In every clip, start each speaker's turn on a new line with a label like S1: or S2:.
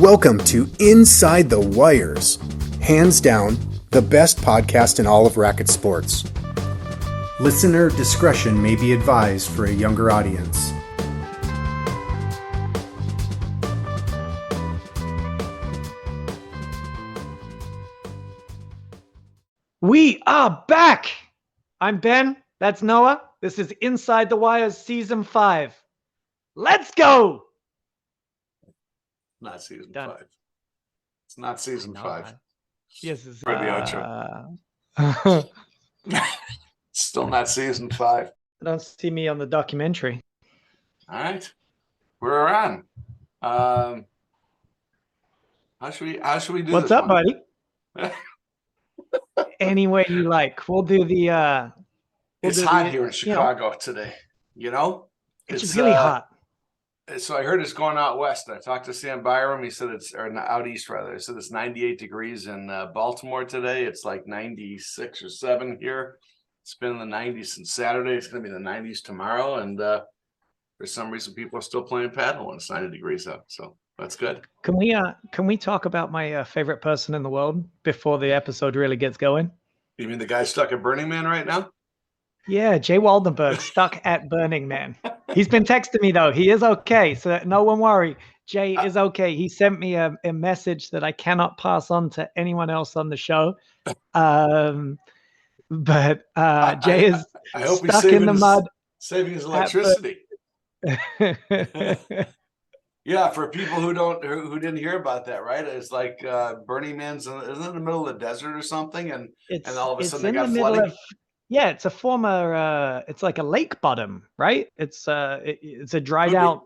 S1: Welcome to Inside the Wires, hands down the best podcast in all of racket sports. Listener discretion may be advised for a younger audience.
S2: We are back. I'm Ben. That's Noah. This is Inside the Wires Season 5. Let's go.
S3: Not season
S2: Done.
S3: 5. It's not season 5.
S2: Yes, it's
S3: For the outro. Still not season 5.
S2: Don't see me on the documentary.
S3: All right, we're on. How should we do
S2: What's
S3: this
S2: up,
S3: one?
S2: buddy? Any way you like. We'll do the.
S3: It's hot here in Chicago today. You know,
S2: it's really hot.
S3: So I heard it's going out west. I talked to Sam Byram. He said out east rather. He said it's 98 degrees in Baltimore today. It's like 96 or 7 here. It's been in the 90s since Saturday. It's going to be in the 90s tomorrow. And for some reason, people are still playing paddle when it's 90 degrees out. So that's good.
S2: Can we talk about my favorite person in the world before the episode really gets going?
S3: You mean the guy stuck at Burning Man right now?
S2: Yeah, Jay Waldenberg stuck at Burning Man. He's been texting me though. He is okay, so no one worry. Jay is okay. He sent me a message that I cannot pass on to anyone else on the show. But Jay is
S3: I hope
S2: stuck
S3: he's
S2: in the mud,
S3: saving his electricity. Yeah, for people who didn't hear about that, right? It's like Burning Man's isn't it in the middle of the desert or something, and all of a sudden they got flooding.
S2: It's a former. It's like a lake bottom, right? It's a dried out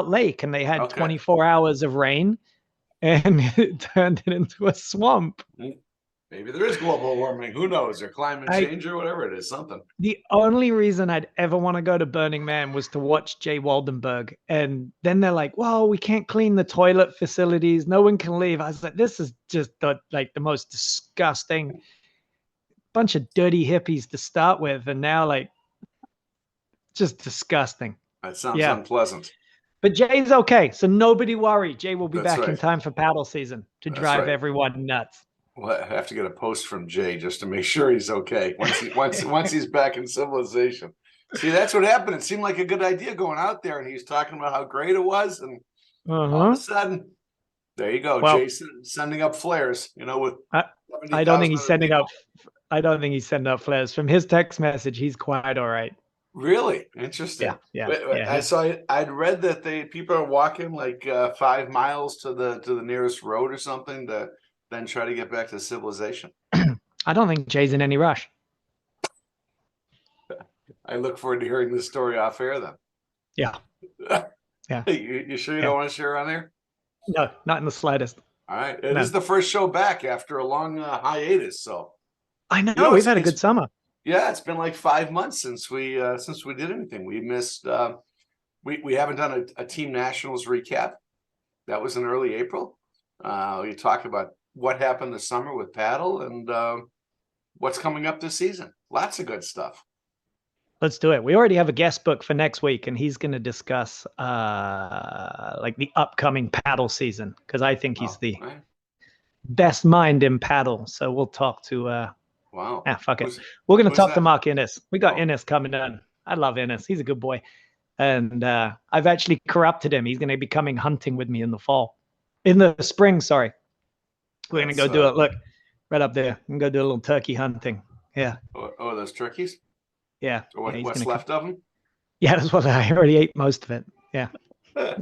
S2: lake, and they had 24 hours of rain, and it turned it into a swamp.
S3: Maybe there is global warming. Who knows? Or climate change or whatever it is. Something.
S2: The only reason I'd ever want to go to Burning Man was to watch Jay Waldenberg, and then they're like, "Well, we can't clean the toilet facilities. No one can leave." I was like, "This is just the most disgusting." Bunch of dirty hippies to start with, and now just disgusting.
S3: That sounds unpleasant.
S2: But Jay's okay, so nobody worry. Jay will be back in time for paddle season to drive everyone nuts.
S3: Well, I have to get a post from Jay just to make sure he's okay once he's back in civilization. See, that's what happened. It seemed like a good idea going out there, and he's talking about how great it was, and all of a sudden, there you go. Jay sending up flares. With
S2: I don't think he's sending up. I don't think he's sending up flares. From his text message, he's quite all right.
S3: Really? Interesting.
S2: Yeah.
S3: I'd read that people are walking 5 miles to the nearest road or something to then try to get back to civilization.
S2: I don't think Jay's in any rush.
S3: I look forward to hearing this story off air then.
S2: Yeah. Yeah.
S3: You sure you don't want to share on there?
S2: No, not in the slightest.
S3: All right. It is the first show back after a long hiatus, so.
S2: I know, we've had a good summer.
S3: Yeah, it's been like 5 months since we did anything. We missed. We haven't done a team nationals recap. That was in early April. We talked about what happened this summer with paddle and what's coming up this season. Lots of good stuff.
S2: Let's do it. We already have a guest book for next week, and he's going to discuss the upcoming paddle season because I think he's the best mind in paddle. So we'll talk to.
S3: Wow.
S2: Fuck it. We're going to talk to Mark Innes. We got Innes coming in. I love Innes. He's a good boy. And I've actually corrupted him. He's going to be coming hunting with me in the spring, sorry. We're going to go do it. Look, right up there. I'm going to go do a little turkey hunting. Yeah.
S3: Oh, those turkeys?
S2: Yeah.
S3: What's left of them?
S2: Yeah, that's what I already ate most of it. Yeah.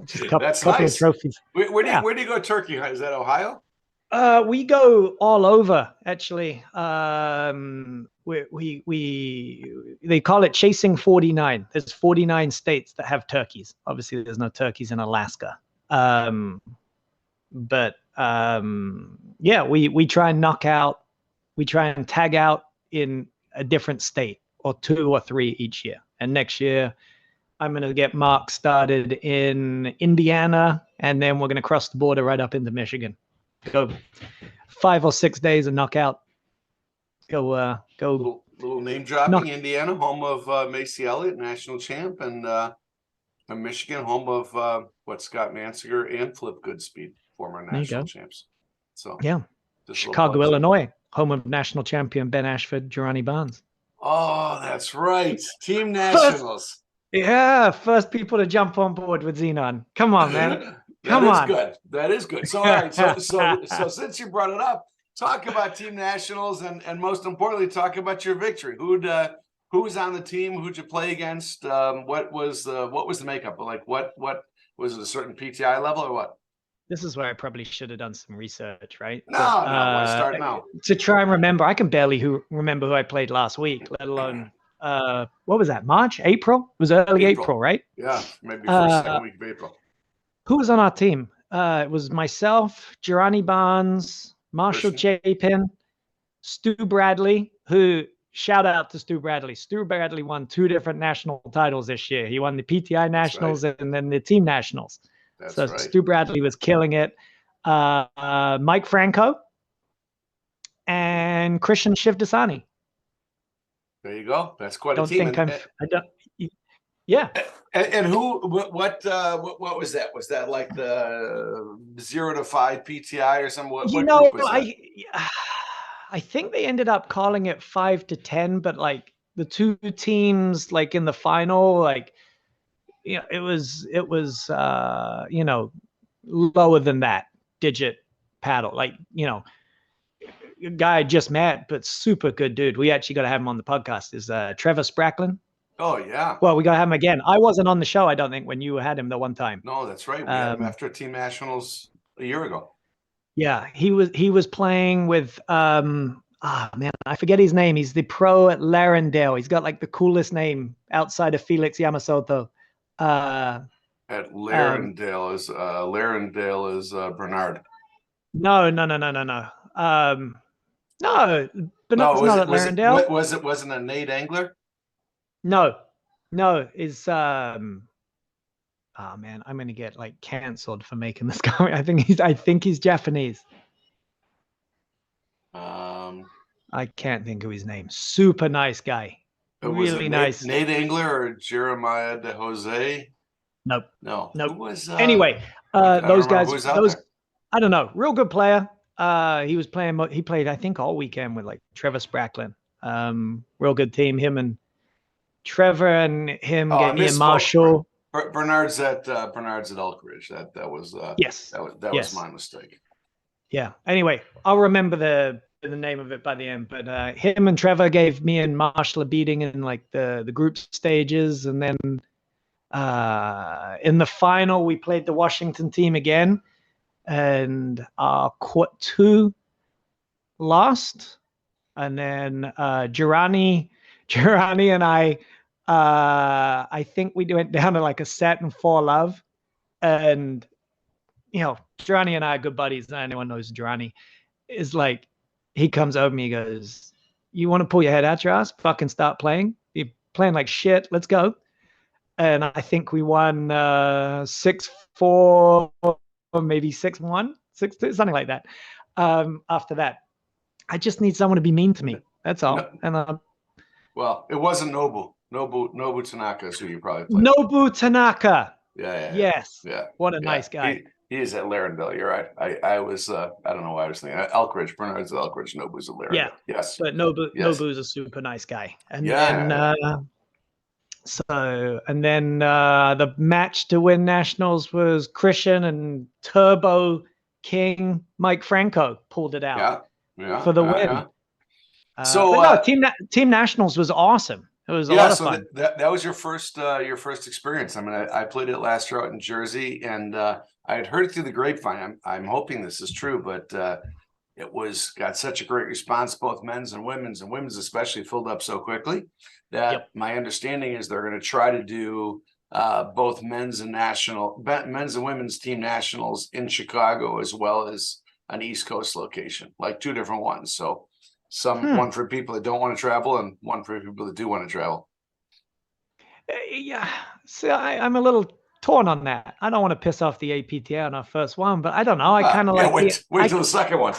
S2: Just a couple of trophies.
S3: Where do you go turkey hunt? Is that Ohio?
S2: We go all over, actually. They call it Chasing 49. There's 49 states that have turkeys. Obviously, there's no turkeys in Alaska. We try and tag out in a different state or 2 or 3 each year. And next year, I'm going to get Mark started in Indiana, and then we're going to cross the border right up into Michigan. Go 5 or 6 days and knock out. Go.
S3: Little name dropping. Indiana, home of Macy Elliott, national champ, and Michigan, home of Scott Mansinger and Flip Goodspeed. former
S2: There you
S3: national
S2: go.
S3: champs. So
S2: Yeah.
S3: just a little
S2: Chicago,
S3: buzz.
S2: Illinois, home of national champion Ben Ashford, Durrani Barnes.
S3: Oh, that's right. Team
S2: First,
S3: Nationals.
S2: first people to jump on board with Xenon. Come on, man.
S3: That
S2: Come
S3: is
S2: on.
S3: good. That is good. So all right. So since you brought it up, talk about Team Nationals and most importantly, talk about your victory. Who was on the team? Who'd you play against? What was the makeup? Like what was it, a certain PTI level or what?
S2: This is where I probably should have done some research, right?
S3: No, why start now?
S2: To try and remember, I can barely remember who I played last week, let alone what was that? March, April? It was early April, right?
S3: Yeah, maybe first, second week of April.
S2: Who was on our team? It was myself, Durrani Barnes, Marshall Chapin, Stu Bradley, who shout out to Stu Bradley. Stu Bradley won 2 different national titles this year. He won the PTI Nationals and then the Team Nationals.
S3: That's
S2: so
S3: right.
S2: Stu Bradley was killing it. Mike Franco and Christian Shivdasani.
S3: There you go. That's quite a
S2: Don't
S3: team.
S2: think I don't. Yeah.
S3: And who? What was that? Was that like the 0 to 5 PTI or something? What group was that?
S2: I think they ended up calling it 5 to 10, but like the 2 teams, like in the final, like it was lower than that digit paddle. Like a guy I just met, but super good dude. We actually got to have him on the podcast. Is Trevor Spracklin.
S3: Oh yeah.
S2: Well, we got to have him again. I wasn't on the show, I don't think, when you had him the one time.
S3: No, that's right. We had him after Team Nationals a year ago.
S2: Yeah, he was playing with man, I forget his name. He's the pro at Larendale. He's got like the coolest name outside of Felix Yamasoto.
S3: At Larendale is Bernard.
S2: No. No, Bernard's not at Larendale.
S3: Wasn't a Nate Angler?
S2: No, is oh man, I'm gonna get like canceled for making this comment. I think he's Japanese. I can't think of his name. Super nice guy. Really nice.
S3: Nate Angler or Jeremiah De Jose?
S2: Nope.
S3: No. Who was,
S2: anyway, those guys.
S3: There.
S2: I don't know. Real good player. He played I think all weekend with like Trevor Spracklin. Real good team. Him and Trevor and him gave me a Marshall.
S3: Bernard's at Elkridge. That was
S2: yes.
S3: That was my mistake.
S2: Yeah. Anyway, I'll remember the name of it by the end. But him and Trevor gave me and Marshall a beating in like the group stages, and then in the final we played the Washington team again, and our quart 2 lost, and then Durrani and I think we went down to like a set and 4-love, and Durrani and I are good buddies. Anyone knows Durrani is like, he comes over me, he goes, "You want to pull your head out your ass? Fucking start playing. You're playing like shit. Let's go." And I think we won 6-4 or maybe 6-1, 6-2, something like that. After that, I just need someone to be mean to me. That's all.
S3: No.
S2: And
S3: well, it wasn't Nobu Tanaka is who you probably played.
S2: Nobu Tanaka.
S3: Yeah.
S2: Yes.
S3: Yeah.
S2: What a nice guy.
S3: He is at Larendale. You're right. I was I don't know why I was thinking Elkridge. Bernard's at Elkridge. Nobu's at Larendale.
S2: Yeah.
S3: Yes.
S2: But Nobu's a super nice guy. And
S3: then
S2: the match to win nationals was Christian and Turbo King Mike Franco pulled it out for the win.
S3: So
S2: Team Nationals was awesome. It was a lot of fun.
S3: That was your first experience. I mean, I played it last year out in Jersey, and I had heard it through the grapevine. I'm hoping this is true, but it got such a great response, both men's and women's especially filled up so quickly that my understanding is they're going to try to do both men's and women's team nationals in Chicago, as well as an East Coast location, like 2 different ones. So one for people that don't want to travel and one for people that do want to travel.
S2: Yeah. So I'm a little torn on that. I don't want to piss off the APTA on our first one, but I don't know. I kind of like
S3: wait till the second one.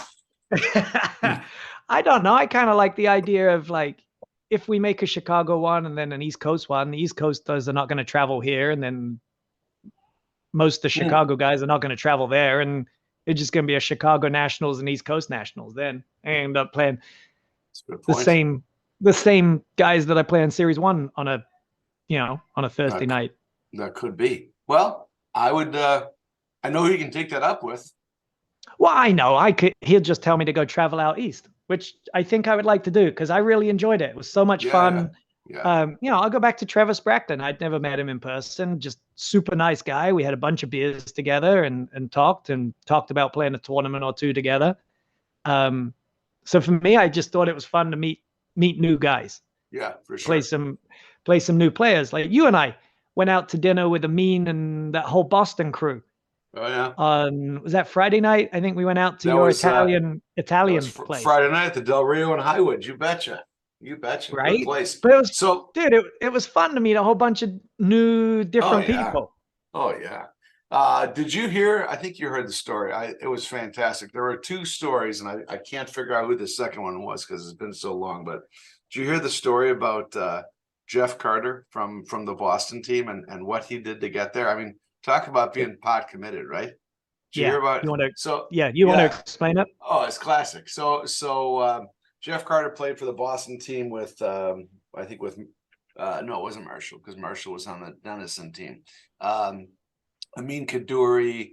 S2: I don't know. I kind of like the idea of like, if we make a Chicago one and then an East Coast one, the East Coasters are not going to travel here, and then most of the Chicago guys are not going to travel there, and It's just going to be a Chicago Nationals and East Coast Nationals. Then I end up playing
S3: That's a good
S2: the
S3: point.
S2: same guys that I play in Series 1 on a Thursday night.
S3: That could be. Well, I would. I know who you can take that up with.
S2: Well, I know he'll just tell me to go travel out east, which I think I would like to do because I really enjoyed it. It was so much fun.
S3: Yeah.
S2: I'll go back to Travis Brackton. I'd never met him in person. Just super nice guy. We had a bunch of beers together and talked about playing a tournament or two together. So for me, I just thought it was fun to meet new guys.
S3: Yeah, for sure.
S2: Play some new players. Like you and I went out to dinner with Amin and that whole Boston crew.
S3: Oh yeah.
S2: Was that Friday night? I think we went out to your Italian place.
S3: Friday night at the Del Rio in Highwood. You betcha.
S2: Right?
S3: Good place.
S2: But it was fun to meet a whole bunch of new, different people.
S3: Oh yeah. Did you hear? I think you heard the story. It was fantastic. There were two stories, and I can't figure out who the second one was because it's been so long. But did you hear the story about Jeff Carter from the Boston team and what he did to get there? I mean, talk about being pot committed, right? Did you hear about?
S2: You want to explain it?
S3: Oh, it's classic. So Jeff Carter played for the Boston team with no, it wasn't Marshall because Marshall was on the Denison team. Amin Kaduri,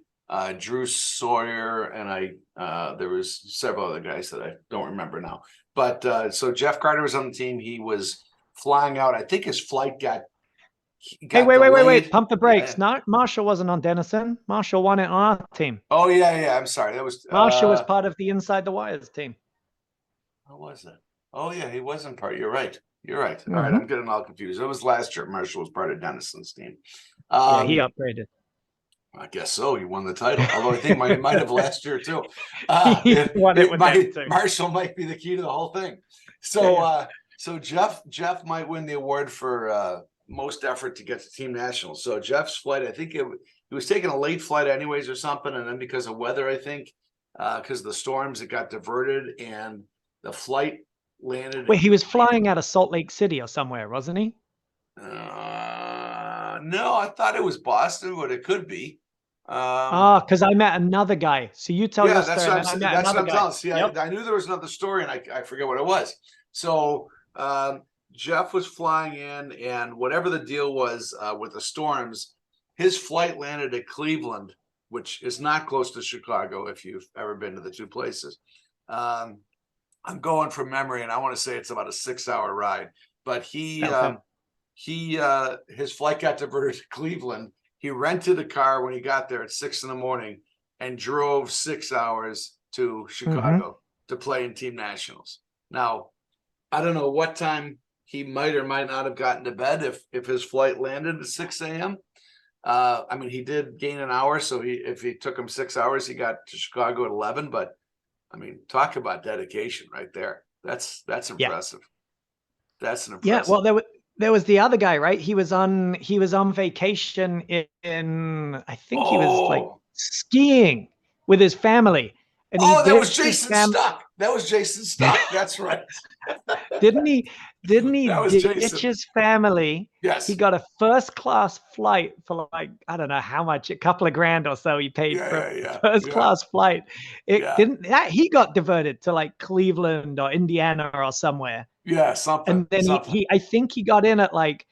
S3: Drew Sawyer, and there was several other guys that I don't remember now. But so Jeff Carter was on the team. He was flying out. I think his flight got
S2: Hey, wait. Pump the brakes. Yeah. Not Marshall wasn't on Denison. Marshall won it on our team.
S3: Oh, yeah. I'm sorry. That was
S2: Marshall was part of the Inside the Wires team.
S3: What was it? Oh, yeah, he wasn't part. You're right. All right, I'm getting all confused. It was last year. Marshall was part of Denison's team.
S2: Yeah, he upgraded.
S3: I guess so. He won the title. Although I think might have last year too. Marshall might be the key to the whole thing. So so Jeff might win the award for most effort to get to team nationals. So Jeff's flight, I think he was taking a late flight anyways or something, and then because of weather, I think because of the storms, it got diverted and the flight landed.
S2: Wait, he was flying out of Salt Lake City or somewhere, wasn't he?
S3: No, I thought it was Boston, but it could be.
S2: Because I met another guy. So you tell your story.
S3: That's what I'm telling. See, yep. I knew there was another story, and I forget what it was. So Jeff was flying in, and whatever the deal was with the storms, his flight landed at Cleveland, which is not close to Chicago if you've ever been to the two places. I'm going from memory, and I want to say it's about a 6-hour ride. But his flight got diverted to Cleveland. He rented a car when he got there at 6 a.m. and drove 6 hours to Chicago to play in team nationals. Now, I don't know what time he might or might not have gotten to bed if his flight landed at 6 a.m. I mean, he did gain an hour, so if he took him 6 hours, he got to Chicago at 11. But I mean, talk about dedication right there. That's impressive. That's an impressive.
S2: Yeah, well, there was the other guy, right? He was on vacation in I think he was like skiing with his family. And
S3: that was Jason Stock. That was Jason Stock. That's right.
S2: Didn't he ditch his family?
S3: Yes.
S2: He got a first class flight for like, I don't know how much, a couple of grand or so he paid for a first class flight. He got diverted to like Cleveland or Indiana or somewhere.
S3: Yeah, something.
S2: And then I think he got in at like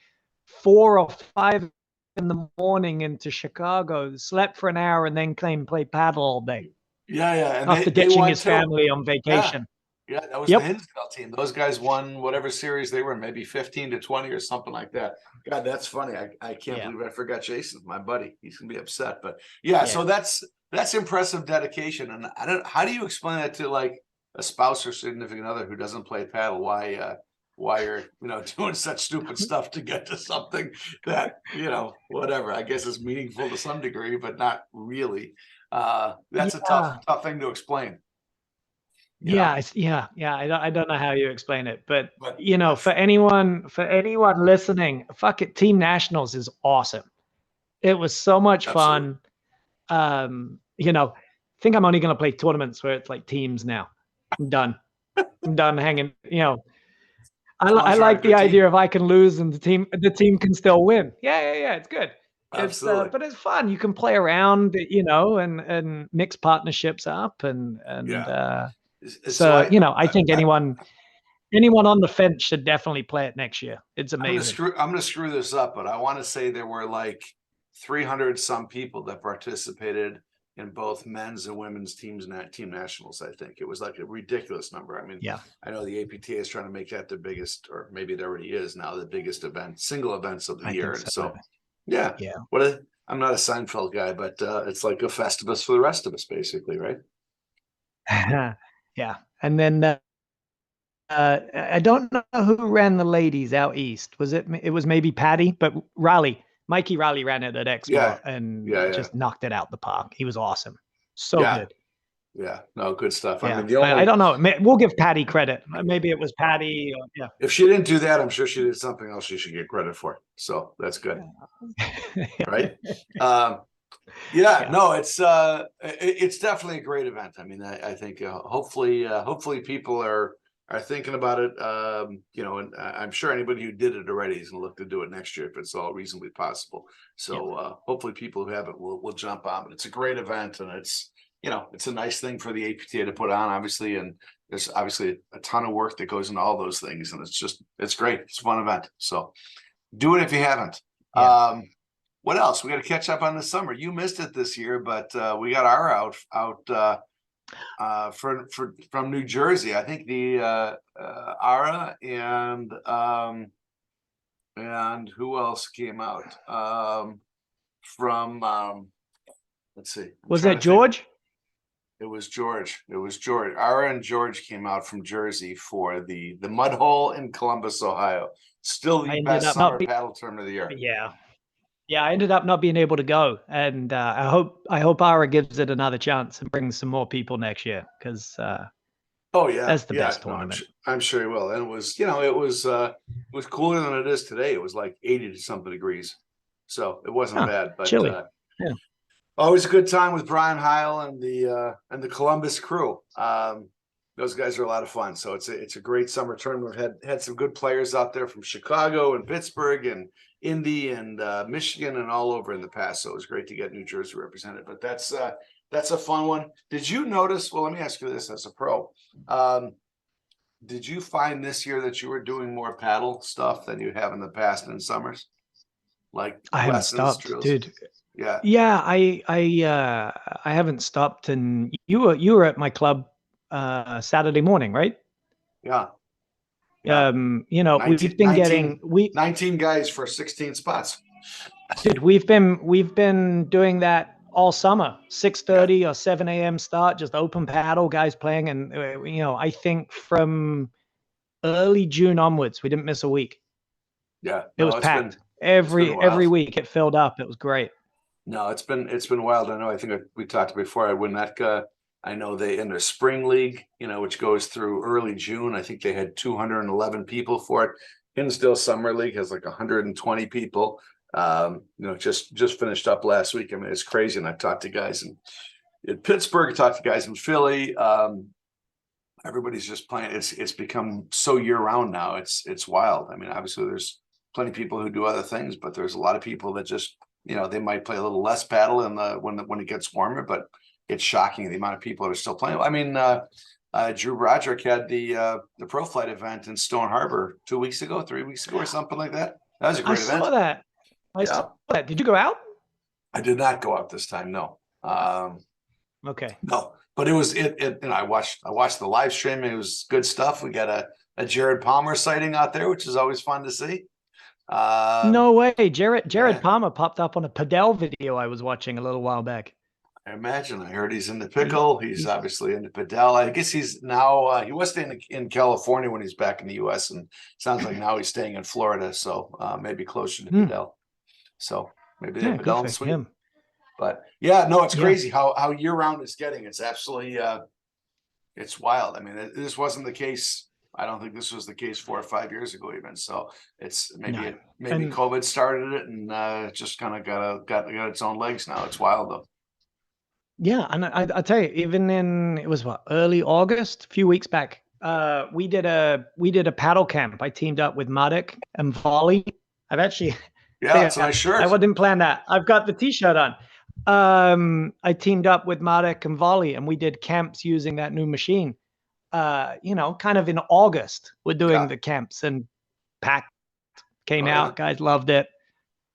S2: 4 or 5 in the morning into Chicago, slept for an hour, and then came play paddle all day.
S3: Yeah. And
S2: after ditching his family on vacation.
S3: Yeah, that was the Hinsdale team. Those guys won whatever series they were in, maybe 15-20 or something like that. God, that's funny. I can't believe I forgot Jason, my buddy. He's gonna be upset. But so that's impressive dedication. And how do you explain that to like a spouse or significant other who doesn't play paddle? Why you're doing such stupid stuff to get to something that whatever I guess is meaningful to some degree, but not really. That's a tough thing to explain.
S2: I don't know how you explain it, but for anyone listening, fuck it, Team Nationals is awesome. It was so much fun. I think I'm only going to play tournaments where it's like teams now. I'm done hanging. I like the idea of I can lose and the team can still win. Yeah, it's good.
S3: Absolutely.
S2: But it's fun. You can play around, and mix partnerships up, and
S3: Yeah. So
S2: so I think anyone on the fence should definitely play it next year. It's amazing.
S3: I'm gonna screw this up, but I want to say there were like 300 some people that participated in both men's and women's team nationals. I think it was like a ridiculous number. I mean,
S2: Yeah.
S3: I know the APTA is trying to make that the biggest, or maybe it already is now, the biggest single events of the
S2: I
S3: year.
S2: think
S3: And
S2: so.
S3: so, yeah,
S2: Yeah.
S3: I'm not a Seinfeld guy, but it's like a Festivus for the rest of us, basically, right?
S2: Yeah. And then I don't know who ran the ladies out east. It was maybe Patty, but Mikey Riley ran it at
S3: Yeah.
S2: Expo and
S3: Yeah.
S2: just knocked it out the park. He was awesome. So
S3: Yeah.
S2: good.
S3: Yeah. No, good stuff.
S2: Yeah.
S3: I mean,
S2: I don't know. We'll give Patty credit. Maybe it was Patty. Yeah.
S3: if she didn't do that, I'm sure she did something else she should get credit for. So that's good. Right. Yeah, no, it's definitely a great event. I mean, I think hopefully people are thinking about it. And I'm sure anybody who did it already is going to look to do it next year if it's all reasonably possible. So hopefully people who haven't will jump on. But it's a great event, and it's a nice thing for the APTA to put on, obviously, and there's obviously a ton of work that goes into all those things, and it's great. It's a fun event. So do it if you haven't.
S2: Yeah.
S3: What else? We got to catch up on the summer. You missed it this year, but we got our from New Jersey. I think the Ara and who else came out from let's see.
S2: Was that George?
S3: It was George. Ara and George came out from Jersey for the Mud Hole in Columbus, Ohio. Still the best summer paddle tournament of the year.
S2: Yeah. Yeah, I ended up not being able to go, and I hope Ara gives it another chance and brings some more people next year, because that's the best tournament.
S3: I'm sure he will. And it was cooler than it is today. It was like 80 to something degrees, so it wasn't bad. But
S2: chilly.
S3: Yeah, always a good time with Brian Heil and the Columbus crew. Those guys are a lot of fun. So it's a great summer tournament. We've had some good players out there from Chicago and Pittsburgh and Indy and Michigan and all over in the past. So it was great to get New Jersey represented. But that's a fun one. Did you notice? Well, let me ask you this as a pro. Did you find this year that you were doing more paddle stuff than you have in the past in summers? Like
S2: I haven't stopped,
S3: drills?
S2: dude.
S3: Yeah.
S2: Yeah, I haven't stopped. And you were at my club Saturday morning, right?
S3: Yeah.
S2: We've been getting
S3: 19 guys for 16 spots.
S2: Dude, we've been doing that all summer. 6:30 or 7 a.m. start, just open paddle, guys playing, and I think from early June onwards, we didn't miss a week.
S3: Yeah,
S2: it was packed every week. It filled up. It was great.
S3: No, it's been wild. I know. I think we talked before. I know they in their spring league, which goes through early June. I think they had 211 people for it. Hinsdale Summer League has like 120 people. Just finished up last week. I mean, it's crazy. And I've talked to guys in Pittsburgh, talked to guys in Philly. Everybody's just playing. It's become so year round now. It's wild. I mean, obviously there's plenty of people who do other things, but there's a lot of people that just, they might play a little less paddle when it gets warmer, but it's shocking the amount of people that are still playing. I mean, Drew Broderick had the Pro Flight event in Stone Harbor 3 weeks ago or something like that. That was a great event.
S2: I saw that. Did you go out?
S3: I did not go out this time. No.
S2: Okay.
S3: No, but it was it. I watched the live stream. It was good stuff. We got a Jared Palmer sighting out there, which is always fun to see.
S2: No way. Jared Palmer popped up on a Padel video I was watching a little while back.
S3: I imagine. I heard he's into pickle. He's obviously into padel. I guess he's now. He was staying in California when he's back in the U.S. and sounds like now he's staying in Florida. So maybe closer to padel. So maybe padel and sweet. But yeah, no, it's crazy how year round it's getting. It's absolutely it's wild. I mean, this wasn't the case. I don't think this was the case 4 or 5 years ago even. So it's maybe COVID started it and just kind of got its own legs now. It's wild though.
S2: Yeah, and I tell you, even it was early August, a few weeks back, we did a paddle camp. I teamed up with Madik and Volley.
S3: Yeah, it's a nice shirt.
S2: I didn't plan that. I've got the T-shirt on. I teamed up with Marek and Volley, and we did camps using that new machine. Kind of in August, we're doing the camps, and packed came out. Guys loved it.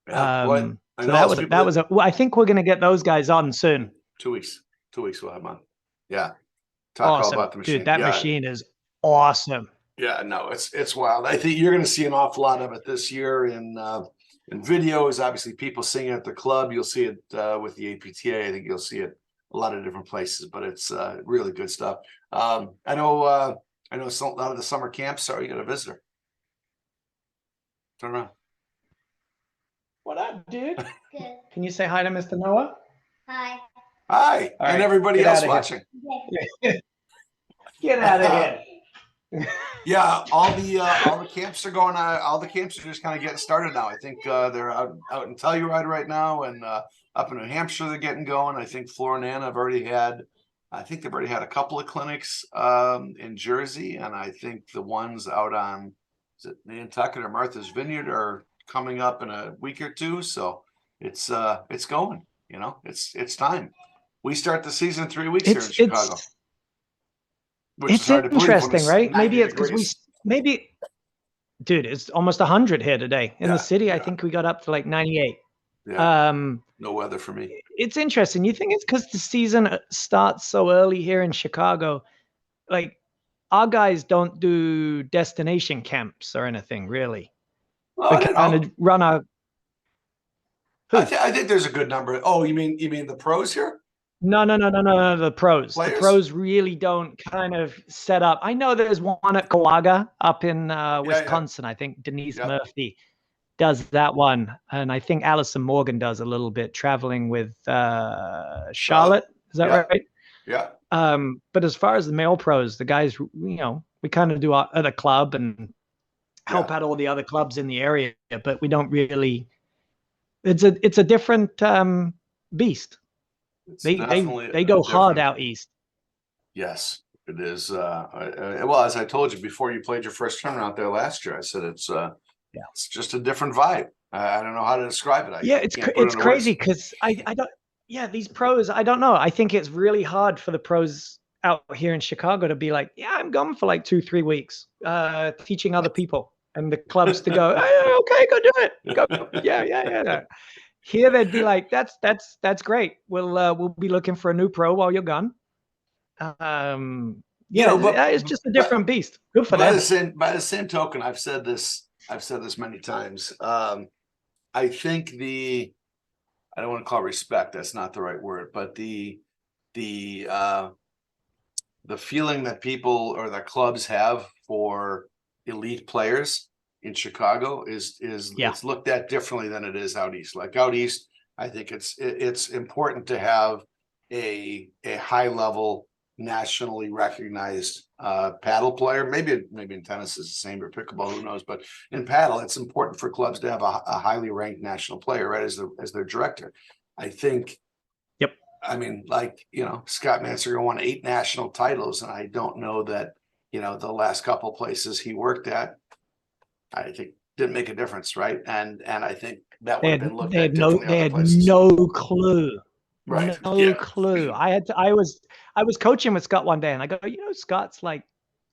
S3: Yeah,
S2: so that was well, I think we're going to get those guys on soon.
S3: 2 weeks. 2 weeks we'll have them on. Yeah. Talk all about the machine.
S2: Dude, that machine is awesome.
S3: Yeah, no, it's wild. I think you're going to see an awful lot of it this year in videos. Obviously, people singing at the club. You'll see it with the APTA. I think you'll see it a lot of different places, but it's really good stuff. I know a lot of the summer camps. Sorry, you got a visitor. Turn around.
S2: What up, dude? Good. Can you say hi to Mr. Noah?
S4: Hi.
S3: Hi, all and right. Everybody else watching.
S2: Get out of here.
S3: Yeah, all the camps are going on. All the camps are just kind of getting started now. I think they're out in Telluride right now, and up in New Hampshire they're getting going. I think Flora and Anna have already had. I think they've already had a couple of clinics in Jersey, and I think the ones out on Nantucket or Martha's Vineyard are coming up in a week or two. So it's going. It's time. We start the season 3 weeks here in Chicago.
S2: It's interesting, right? Maybe it's because dude, it's almost 100 here today in the city. I think we got up to like 98.
S3: Yeah. No weather for me.
S2: It's interesting. You think it's because the season starts so early here in Chicago? Like, our guys don't do destination camps or anything, really.
S3: Well,
S2: we kind of run our.
S3: I think there's a good number. Oh, you mean the pros here?
S2: No, the pros.
S3: Players?
S2: The pros really don't kind of set up. I know there's one at Kawaga up in Wisconsin. I think Denise Murphy does that one. And I think Allison Morgan does a little bit traveling with Charlotte. Is that right?
S3: Yeah.
S2: But as far as the male pros, the guys, we kind of do at a club and help out all the other clubs in the area, but we don't really. It's a different beast. They go hard out east.
S3: Yes, it is. Well, as I told you before, you played your first tournament out there last year. I said it's just a different vibe. I don't know how to describe it.
S2: It's crazy because I don't. Yeah, these pros. I don't know. I think it's really hard for the pros out here in Chicago to be like, yeah, I'm gone for like 2-3 weeks, teaching other people, and the clubs to go, hey, okay, go do it. Go, yeah. Here they'd be like, that's great. We'll be looking for a new pro while you're gone. It's just a different beast. Good for them.
S3: By the same token, I've said this many times. I think I don't want to call it respect. That's not the right word, but the feeling that people or that clubs have for elite players in Chicago is it's looked at differently than it is out east. Like out east, I think it's important to have a high level, nationally recognized paddle player. Maybe in tennis is the same, or pickleball, who knows? But in paddle, it's important for clubs to have a highly ranked national player, right, as their director. I think.
S2: Yep.
S3: I mean, like, Scott Manser won 8 national titles, and I don't know that the last couple places he worked at, I think, didn't make a difference, right? And I think that would have been looked at differently.
S2: They had no clue.
S3: Right.
S2: No clue. I was coaching with Scott one day, and I go, Scott's like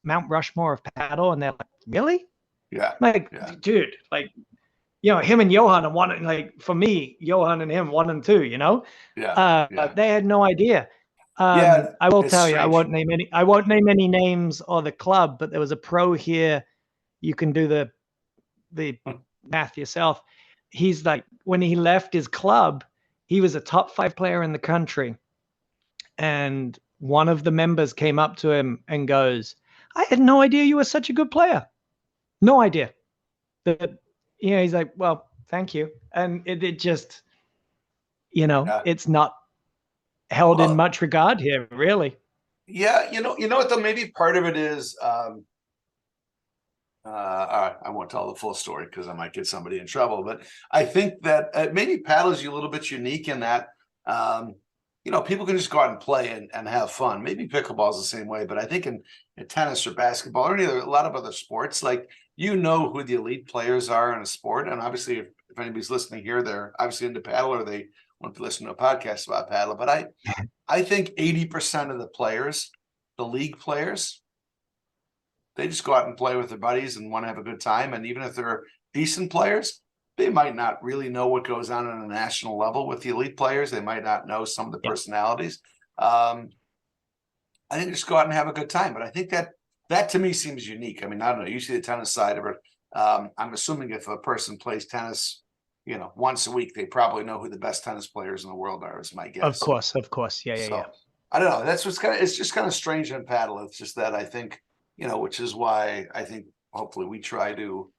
S2: Mount Rushmore of paddle, and they're like, really?
S3: Yeah.
S2: Dude, like, him and Johan are one. Like, for me, Johan and him 1 and 2. They had no idea. I will tell you, I won't name any names or the club, but there was a pro here. You can do the math yourself. He's like, when he left his club, he was a top 5 player in the country. And one of the members came up to him and goes, I had no idea you were such a good player. No idea. He's like, well, thank you. And it just, it's not held in much regard here, really.
S3: Yeah. You know what, though? Maybe part of it is, all right, I won't tell the full story because I might get somebody in trouble, but I think that maybe paddle is a little bit unique in that, people can just go out and play and have fun. Maybe pickleball is the same way, but I think in tennis or basketball or a lot of other sports, like you know who the elite players are in a sport. And obviously, if anybody's listening here, they're obviously into paddle or they want to listen to a podcast about paddle. But I think 80% of the players, the league players, they just go out and play with their buddies and want to have a good time. And even if they're decent players, they might not really know what goes on a national level with the elite players. They might not know some of the personalities. I think they just go out and have a good time. But I think that to me seems unique. I mean, I don't know. You see the tennis side of it. I'm assuming if a person plays tennis, once a week, they probably know who the best tennis players in the world are, is my guess.
S2: Of course. Yeah.
S3: I don't know. That's it's just kind of strange in paddle. It's just that I think, which is why I think hopefully we try to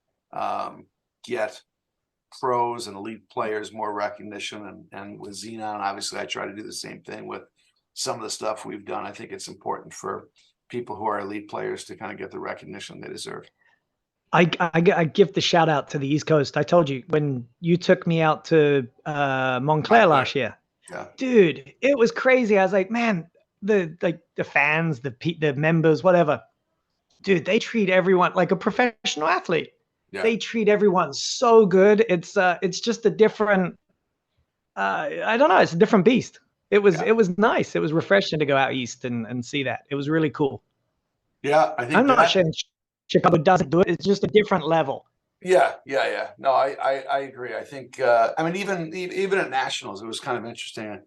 S3: get pros and elite players more recognition. And with Xenon, obviously I try to do the same thing with some of the stuff we've done. I think it's important for people who are elite players to kind of get the recognition they deserve.
S2: I give the shout out to the East Coast. I told you when you took me out to Montclair last year, dude, it was crazy. I was like, man, the fans, the members, whatever, dude, they treat everyone like a professional athlete. Yeah. They treat everyone so good. It's just a different, I don't know. It's a different beast. It was nice. It was refreshing to go out east and see that. It was really cool.
S3: Yeah, I think
S2: I'm not saying Chicago doesn't do it. It's just a different level.
S3: Yeah. No, I agree. I think I mean even at nationals, it was kind of interesting.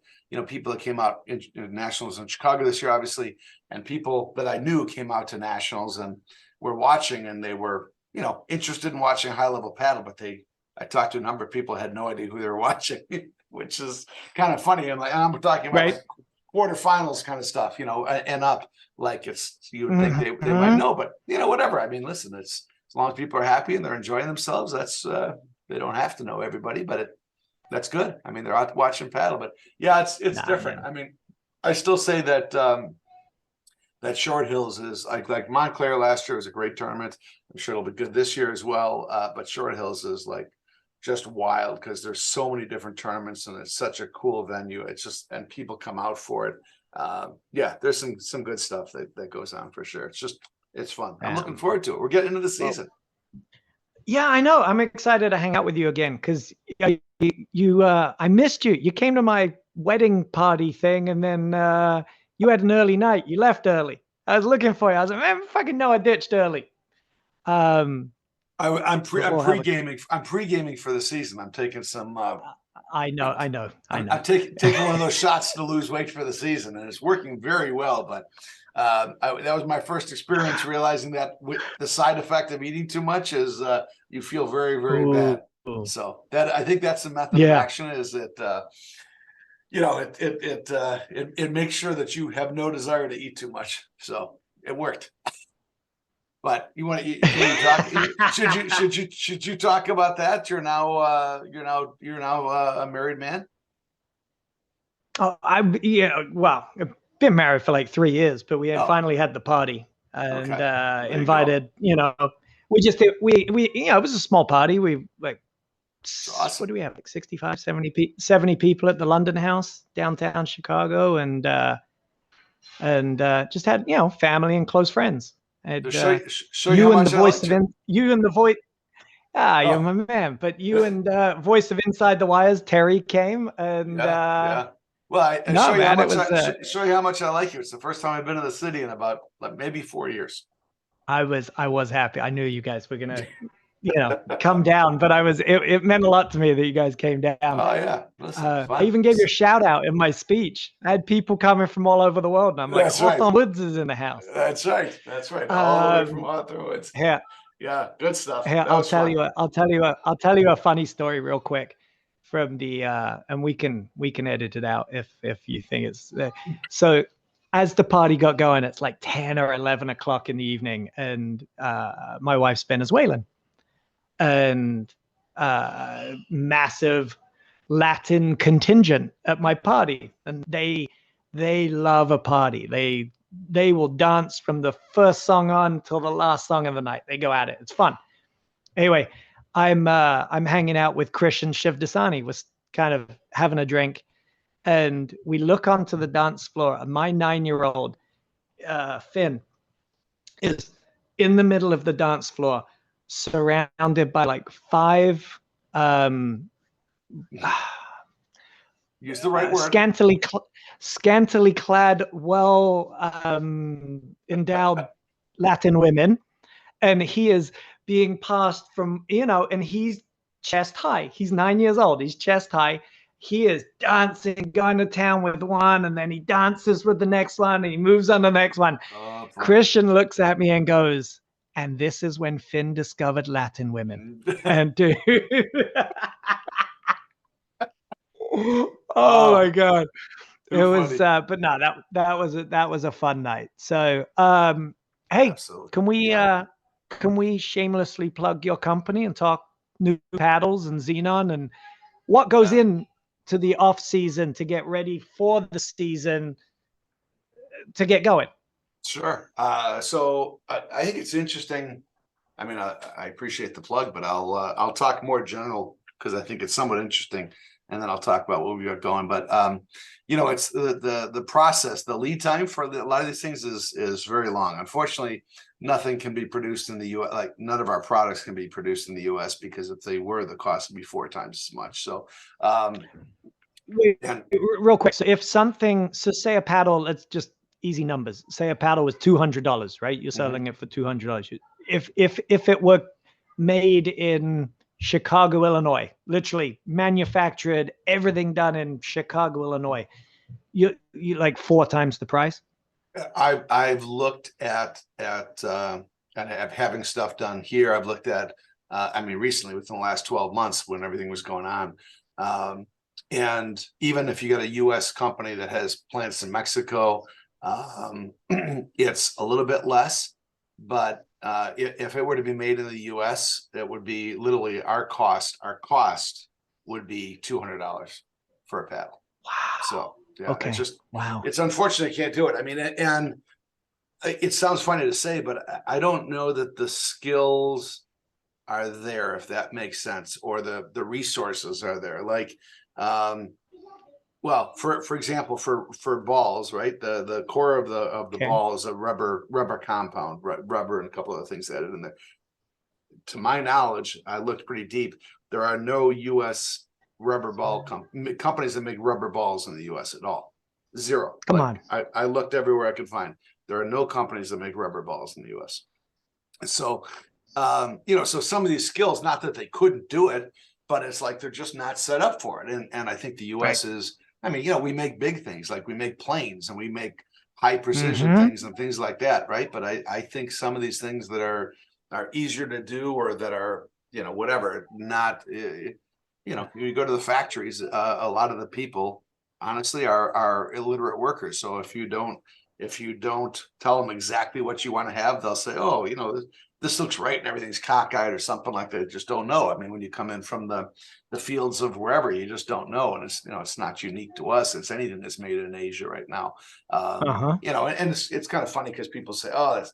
S3: People that came out in nationals in Chicago this year, obviously, and people that I knew came out to nationals and were watching, and they were interested in watching high level paddle, but I talked to a number of people who had no idea who they were watching, which is kind of funny. And I'm talking about like quarterfinals kind of stuff, and up. Like you would think they might know, but whatever. I mean, listen, it's as long as people are happy and they're enjoying themselves, that's they don't have to know everybody, but that's good. I mean, they're out watching paddle, but yeah, it's different. Man. I mean, I still say that that Short Hills is like Montclair last year was a great tournament. I'm sure it'll be good this year as well. But Short Hills is like just wild because there's so many different tournaments and it's such a cool venue. It's just, and people come out for it. Yeah, there's some good stuff that goes on for sure. It's fun. I'm looking forward to it. We're getting into the season.
S2: Yeah, I know. I'm excited to hang out with you again because I missed you. You came to my wedding party thing, and then you had an early night. You left early. I was looking for you. I was like, man, fucking no, I ditched early. I'm
S3: pre-gaming. I'm pre-gaming for the season. I'm taking some.
S2: I know.
S3: I'm taking one of those shots to lose weight for the season, and it's working very well. But that was my first experience realizing that the side effect of eating too much is you feel very, very bad. So that I think that's the method of action. Is that it makes sure that you have no desire to eat too much. So it worked. But should you talk about that? You're now a married man.
S2: Oh, I've been married for like 3 years, but we had finally had the party and invited. We just did. We it was a small party. We awesome. What do we have? Like 65, 70 people at the London House downtown Chicago, and just had family and close friends. And, you and the voice of you're my man. But you and voice of Inside the Wires, Terry came and
S3: Well, show you how much I like you. It's the first time I've been to the city in about maybe 4 years. I was happy. I knew you guys were gonna come down, but it meant a lot to me that you guys came down. Oh yeah. Listen, I even gave you a shout out in my speech. I had people coming from all over the world, and I'm like, Hawthorne Woods is in the house. That's right. All the way from Hawthorne Woods. Yeah, good stuff. I'll tell you a funny story real quick from the and we can edit it out if you think it's so. As the party got going, it's like 10 or 11 o'clock in the evening, and my wife's Venezuelan. And massive Latin contingent at my party, and they love a party. They will dance from the first song on till the last song of the night. They go at it. It's fun. Anyway, I'm hanging out with Christian Shivdasani, was kind of having a drink, and we look onto the dance floor, and my 9-year-old Finn is in the middle of the dance floor,
S2: surrounded by like 5
S3: Use the right word.
S2: scantily clad, well endowed Latin women, and he is being passed from, and he's chest high. He's 9 years old. He's chest high. He is dancing, going to town with one, and then he dances with the next one, and he moves on the next one. Christian looks at me and goes, and this is when Finn discovered Latin women. And dude, oh my God. It was, but no, that was a fun night. So, hey,
S3: Absolutely.
S2: can we shamelessly plug your company and talk new paddles and Xenon and what goes in to the off season to get ready for the season to get going?
S3: Sure. So I think it's interesting. I mean, I appreciate the plug, but I'll talk more general because I think it's somewhat interesting, and then I'll talk about what we got going. But it's the process, the lead time for a lot of these things is very long. Unfortunately, nothing can be produced in the U.S. Like none of our products can be produced in the U.S. because if they were, the cost would be 4 times as much. So,
S2: Wait, real quick. So if something, say a paddle, let's just easy numbers. Say a paddle was $200, right? You're selling it for $200. If it were made in Chicago, Illinois, literally manufactured, everything done in Chicago, Illinois, you like 4 times the price.
S3: I've looked at kind of having stuff done here. I've looked at recently within the last 12 months when everything was going on. And even if you got a US company that has plants in Mexico, it's a little bit less, but if it were to be made in the US, it would be literally our cost would be $200 for a paddle.
S2: Wow.
S3: So yeah,
S2: okay.
S3: It's just,
S2: wow.
S3: It's unfortunate you can't do it. I mean, and it sounds funny to say, but I don't know that the skills are there, if that makes sense, or the resources are there. Like, well, for example, for balls, right? The core of the ball is a rubber compound, rubber and a couple of things added in there. To my knowledge, I looked pretty deep. There are no U.S. rubber ball companies that make rubber balls in the U.S. at all. Zero.
S2: Come on.
S3: I looked everywhere I could find. There are no companies that make rubber balls in the U.S. So, so some of these skills, not that they couldn't do it, but it's like they're just not set up for it. And I think the U.S. is, we make big things, like we make planes and we make high precision things and things like that, right? But I think some of these things that are easier to do or that are, whatever, not, you go to the factories, a lot of the people, honestly, are illiterate workers. So if you don't tell them exactly what you want to have, they'll say, oh, this looks right and everything's cockeyed or something like that. Just don't know. I mean, when you come in from the fields of wherever, you just don't know. And it's, it's not unique to us. It's anything that's made in Asia right now. And it's kind of funny because people say, oh, that's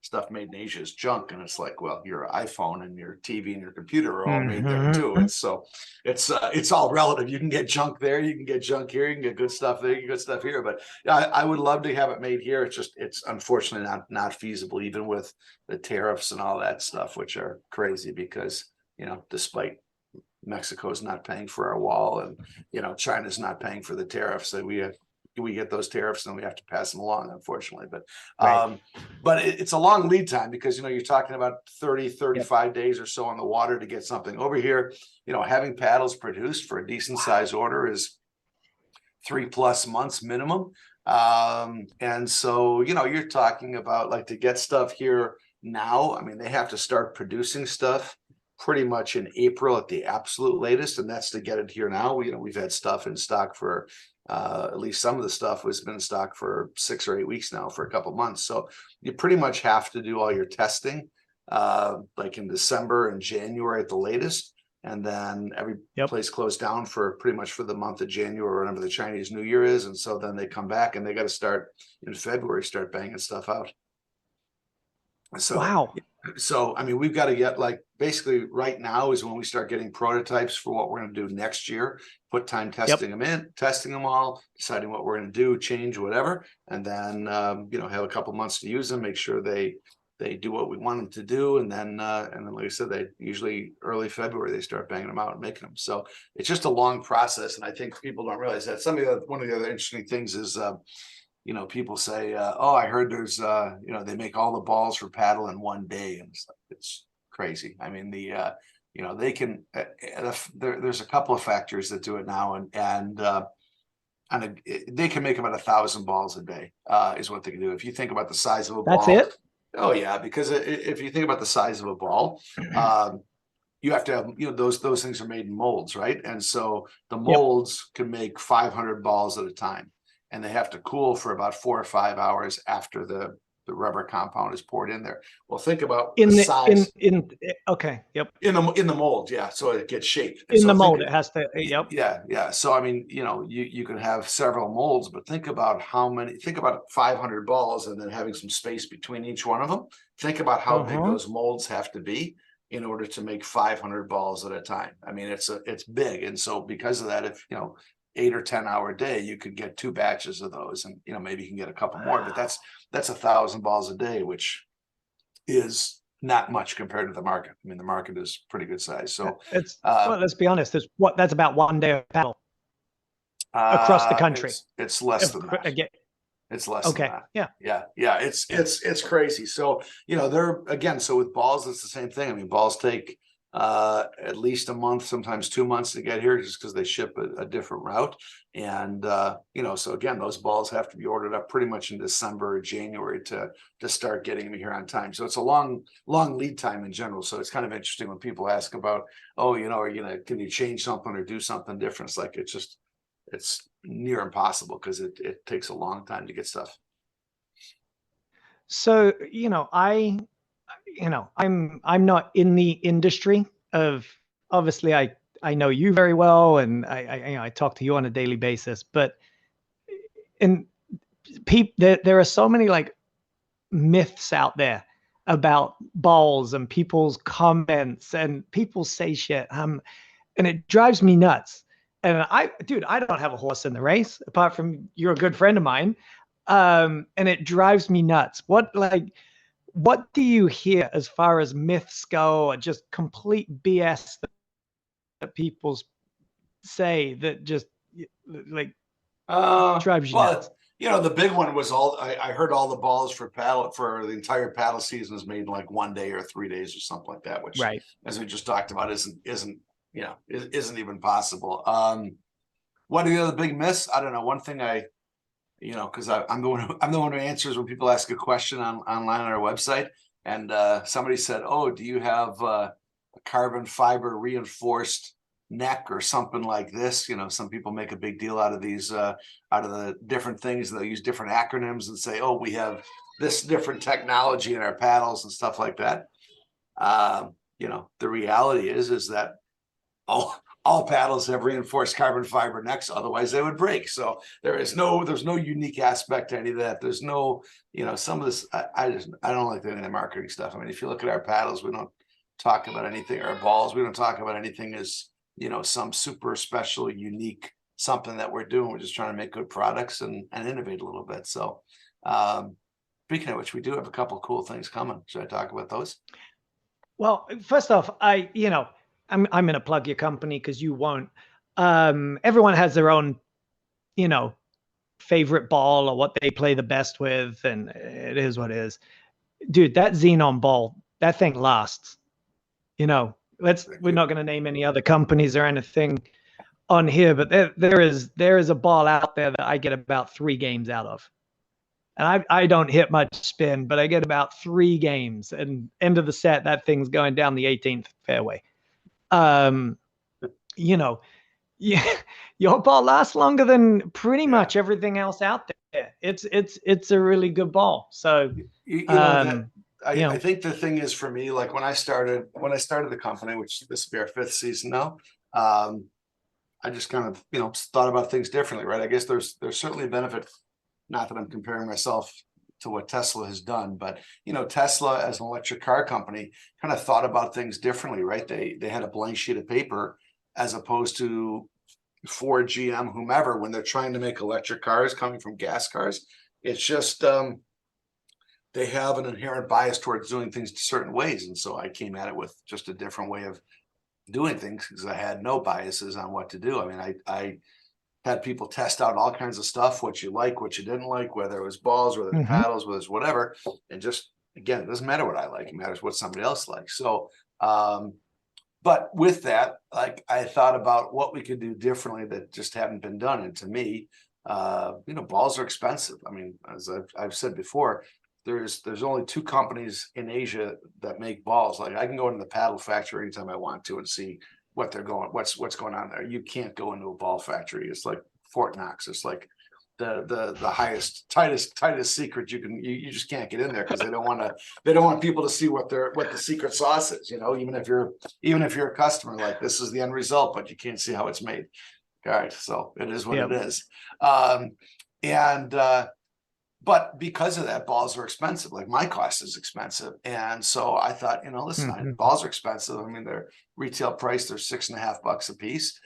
S3: stuff made in Asia is junk. And it's like, well, your iPhone and your TV and your computer are all made there too. And so it's all relative. You can get junk there. You can get junk here. You can get good stuff there. You can get good stuff here. But I would love to have it made here. It's unfortunately not feasible, even with the tariffs and all that stuff, which are crazy because, despite Mexico's not paying for our wall and, China's not paying for the tariffs that we get those tariffs and we have to pass them along, unfortunately. But but it's a long lead time because you're talking about 35 days or so on the water to get something over here. Having paddles produced for a decent size order is 3+ months minimum. And so you're talking about, like, to get stuff here now, they have to start producing stuff pretty much in April at the absolute latest, and that's to get it here now. We've had stuff in stock for at least some of the stuff has been in stock for 6 or 8 weeks now, for a couple months. So you pretty much have to do all your testing like in December and January at the latest, and then every place closed down for pretty much for the month of January or whenever the Chinese New Year is. And so then they come back and they got to start in February, start banging stuff out. So
S2: wow.
S3: So, we've got to get, like, basically right now is when we start getting prototypes for what we're going to do next year, put time testing them in, testing them all, deciding what we're going to do, change, whatever. And then, have a couple months to use them, make sure they they do what we want them to do, and then like I said, they usually early February they start banging them out and making them. So it's just a long process, and I think people don't realize that. One of the other interesting things is, people say, "Oh, I heard there's, they make all the balls for paddle in one day," and it's crazy. I mean, they can. There's a couple of factors that do it now, and they can make about 1,000 balls a day, is what they can do. If you think about the size of a ball,
S2: That's it.
S3: oh yeah, because if you think about the size of a ball, you have to have, those things are made in molds, right? And so the molds can make 500 balls at a time, and they have to cool for about 4 or 5 hours after the rubber compound is poured in there. Well, think about the size
S2: okay, yep.
S3: in the mold, yeah. So it gets shaped
S2: In the mold, it has to, yep.
S3: Yeah. So I mean, you can have several molds, but think about 500 balls and then having some space between each one of them. Think about how big those molds have to be in order to make 500 balls at a time. I mean, it's big, and so because of that, if 8 or 10 hour day, you could get 2 batches of those, and maybe you can get a couple more, but that's 1,000 balls a day, which is not much compared to the market. I mean, the market is pretty good size. So
S2: it's well, let's be honest, that's about one day of paddle across the country.
S3: It's less than that. It's less than that. Yeah. It's crazy. So, so with balls, it's the same thing. I mean, balls take at least a month, sometimes 2 months to get here, just because they ship a different route. And so again, those balls have to be ordered up pretty much in December or January to start getting them here on time. So it's a long lead time in general. So it's kind of interesting when people ask about, can you change something or do something different? It's like it's near impossible, because it takes a long time to get stuff.
S2: So I'm not in the industry of, obviously I know you very well, and I talk to you on a daily basis, but there are so many like myths out there about balls, and people's comments, and people say shit, and it drives me nuts. And I don't have a horse in the race, apart from you're a good friend of mine, and it drives me nuts. What do you hear as far as myths go, or just complete BS that people say that just drives you nuts?
S3: The big one was I heard all the balls for the entire paddle season is made in like 1 day or 3 days or something like that, which,
S2: right,
S3: as we just talked about, isn't even possible. What are the other big myths? I don't know. One thing because I'm the one who answers when people ask a question online on our website, and somebody said, "Oh, do you have a carbon fiber reinforced neck or something like this?" Some people make a big deal out of these, out of the different things. They'll use different acronyms and say, "Oh, we have this different technology in our paddles," and stuff like that. The reality is that all paddles have reinforced carbon fiber necks, otherwise they would break. So there's no unique aspect to any of that. There's no, some of this, I don't like any of the marketing stuff. I mean, if you look at our paddles, we don't talk about anything, our balls, we don't talk about anything as, some super special, unique, something that we're doing. We're just trying to make good products and innovate a little bit. So speaking of which, we do have a couple of cool things coming. Should I talk about those?
S2: Well, first off, I'm going to plug your company because you won't. Everyone has their own, favorite ball or what they play the best with, and it is what it is. Dude, that Xenon ball, that thing lasts. We're not going to name any other companies or anything on here, but there is a ball out there that I get about 3 games out of. And I don't hit much spin, but I get about 3 games, and end of the set, that thing's going down the 18th fairway. Your ball lasts longer than pretty much everything else out there. It's a really good ball. So
S3: I think the thing is, for me, like when I started the company, which this will be our 5th season now, I just kind of thought about things differently, right? I guess there's certainly a benefit, not that I'm comparing myself to what Tesla has done, but Tesla as an electric car company kind of thought about things differently, right? They had a blank sheet of paper, as opposed to Ford, GM, whomever, when they're trying to make electric cars coming from gas cars. It's just they have an inherent bias towards doing things certain ways. And so I came at it with just a different way of doing things because I had no biases on what to do. I mean, I had people test out all kinds of stuff, what you like, what you didn't like, whether it was balls, whether it's paddles, whether it's whatever. And just, again, it doesn't matter what I like. It matters what somebody else likes. So, but with that, like I thought about what we could do differently that just hadn't been done. And to me, balls are expensive. I mean, as I've said before, there's only 2 companies in Asia that make balls. Like I can go into the paddle factory anytime I want to and see what they're going, what's going on there. You can't go into a ball factory. It's like Fort Knox. It's like the highest, tightest secret you just can't get in there because they don't want people to see what the secret sauce is, even if you're a customer, like this is the end result, but you can't see how it's made. All right. So it is what it is. But because of that, balls are expensive. Like my cost is expensive. And so I thought, listen, balls are expensive. I mean, they're retail price, they're $6.50 a piece.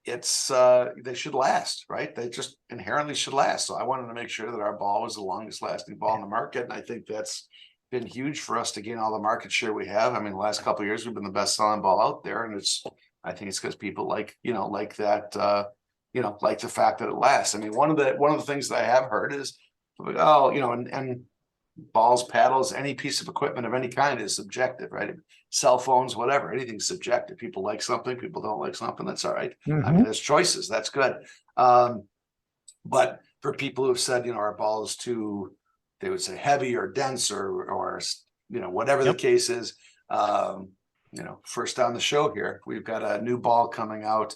S3: They should last, right? They just inherently should last. So I wanted to make sure that our ball was the longest lasting ball in the market. And I think that's been huge for us to gain all the market share we have. I mean, the last couple of years, we've been the best selling ball out there. And I think it's because people like that, like the fact that it lasts. I mean, one of the things that I have heard is, and balls, paddles, any piece of equipment of any kind is subjective, right? Cell phones, whatever, anything's subjective. People like something, people don't like something. That's all right. I mean, there's choices. That's good. But for people who've said, our ball is too, they would say heavy or dense or whatever the case is. First on the show here, we've got a new ball coming out.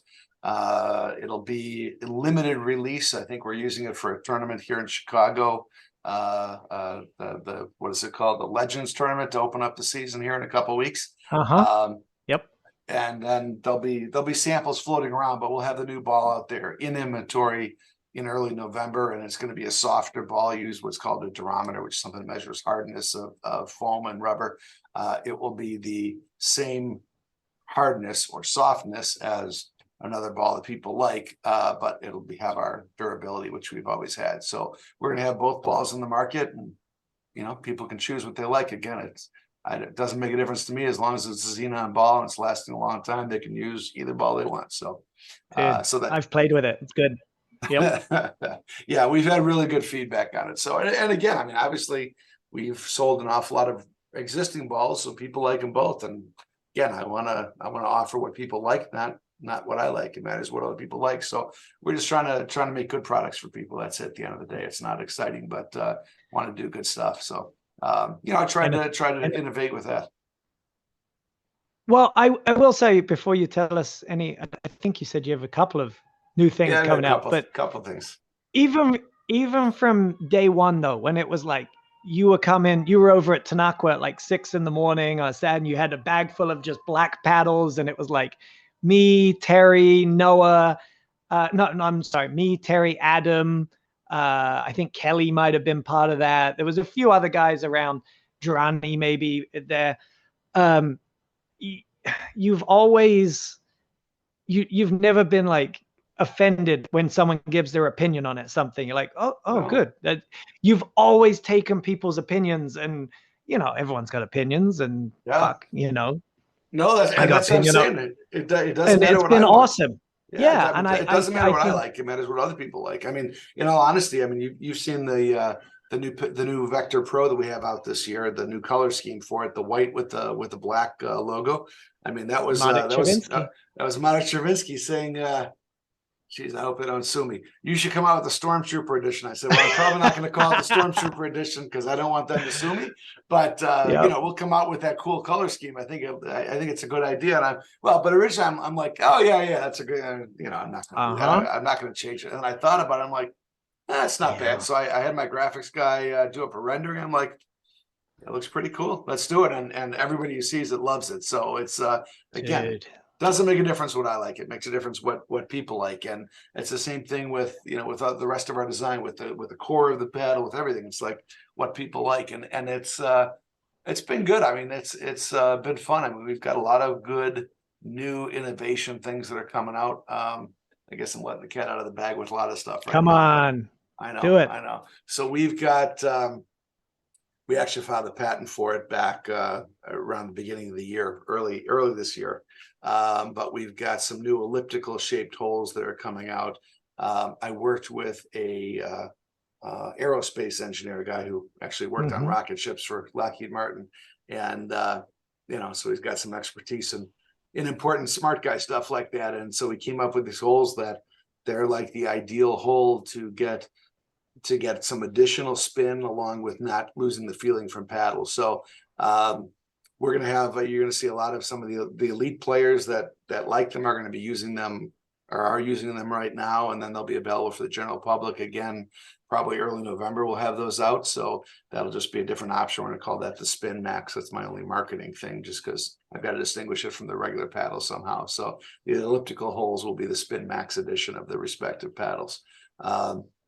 S3: It'll be a limited release. I think we're using it for a tournament here in Chicago. What is it called? The Legends tournament to open up the season here in a couple of weeks.
S2: Yep.
S3: And then there'll be samples floating around, but we'll have the new ball out there in inventory in early November, and it's going to be a softer ball. Use what's called a durometer, which is something that measures hardness of foam and rubber. It will be the same hardness or softness as another ball that people like, but it'll have our durability, which we've always had. So we're going to have both balls in the market, and people can choose what they like. Again, it doesn't make a difference to me as long as it's a Xenon ball and it's lasting a long time. They can use either ball they want. So,
S2: I've played with it. It's good. Yep.
S3: Yeah, we've had really good feedback on it. So, and again, I mean, obviously, we've sold an awful lot of existing balls, so people like them both. And again, I want to offer what people like, not what I like. It matters what other people like. So we're just trying to make good products for people. That's it. At the end of the day, it's not exciting, but want to do good stuff. So I try to innovate with that.
S2: Well, I will say before you tell us I think you said you have a couple of new things coming out, but
S3: couple things.
S2: Even from day one though, when it was like you were over at Tanaqua at like 6 a.m. or 7, and you had a bag full of just black paddles, and it was like me, Terry, Noah, me, Terry, Adam. I think Kelly might have been part of that. There was a few other guys around, Durrani maybe there. You've never been like offended when someone gives their opinion on it, something. You're like, no. Good. You've always taken people's opinions, and everyone's got opinions, and fuck.
S3: No, that's what I'm saying. It doesn't matter.
S2: It's been awesome. Yeah,
S3: and it doesn't matter what I like. It matters what other people like. I mean, honestly, I mean, you've seen the new Vector Pro that we have out this year, the new color scheme for it, the white with the black logo. I mean, that was Marek Chervinsky saying, geez, I hope they don't sue me. You should come out with the Stormtrooper edition. I said, well, I'm probably not going to call it the Stormtrooper edition because I don't want them to sue me. But we'll come out with that cool color scheme. I think it's a good idea. But originally I'm like, oh yeah, that's a good. I'm not going to I'm not going to change it. And I thought about it. I'm like, it's not bad. So I had my graphics guy do up a rendering. I'm like, it looks pretty cool. Let's do it. And everybody who sees it loves it. So it's again. Dude. Doesn't make a difference what I like. It makes a difference what people like, and it's the same thing with with the rest of our design, with the core of the paddle, with everything. It's like what people like, and it's been good. I mean, it's been fun. I mean, we've got a lot of good new innovation things that are coming out. I guess I'm letting the cat out of the bag with a lot of stuff.
S2: Come on,
S3: I know.
S2: Do it.
S3: I know. So we've got we actually filed a patent for it back around the beginning of the year, early this year. But we've got some new elliptical shaped holes that are coming out. I worked with a aerospace engineer, guy who actually worked on rocket ships for Lockheed Martin, and so he's got some expertise in important smart guy stuff like that. And so we came up with these holes that they're like the ideal hole to get some additional spin along with not losing the feeling from paddles. So we're going to have, you're going to see a lot of some of the elite players that like them are going to be using them, or are using them right now, and then they'll be available for the general public again, probably early November. We'll have those out. So that'll just be a different option. We're going to call that the Spin Max. That's my only marketing thing, just because I've got to distinguish it from the regular paddle somehow. So the elliptical holes will be the Spin Max edition of the respective paddles.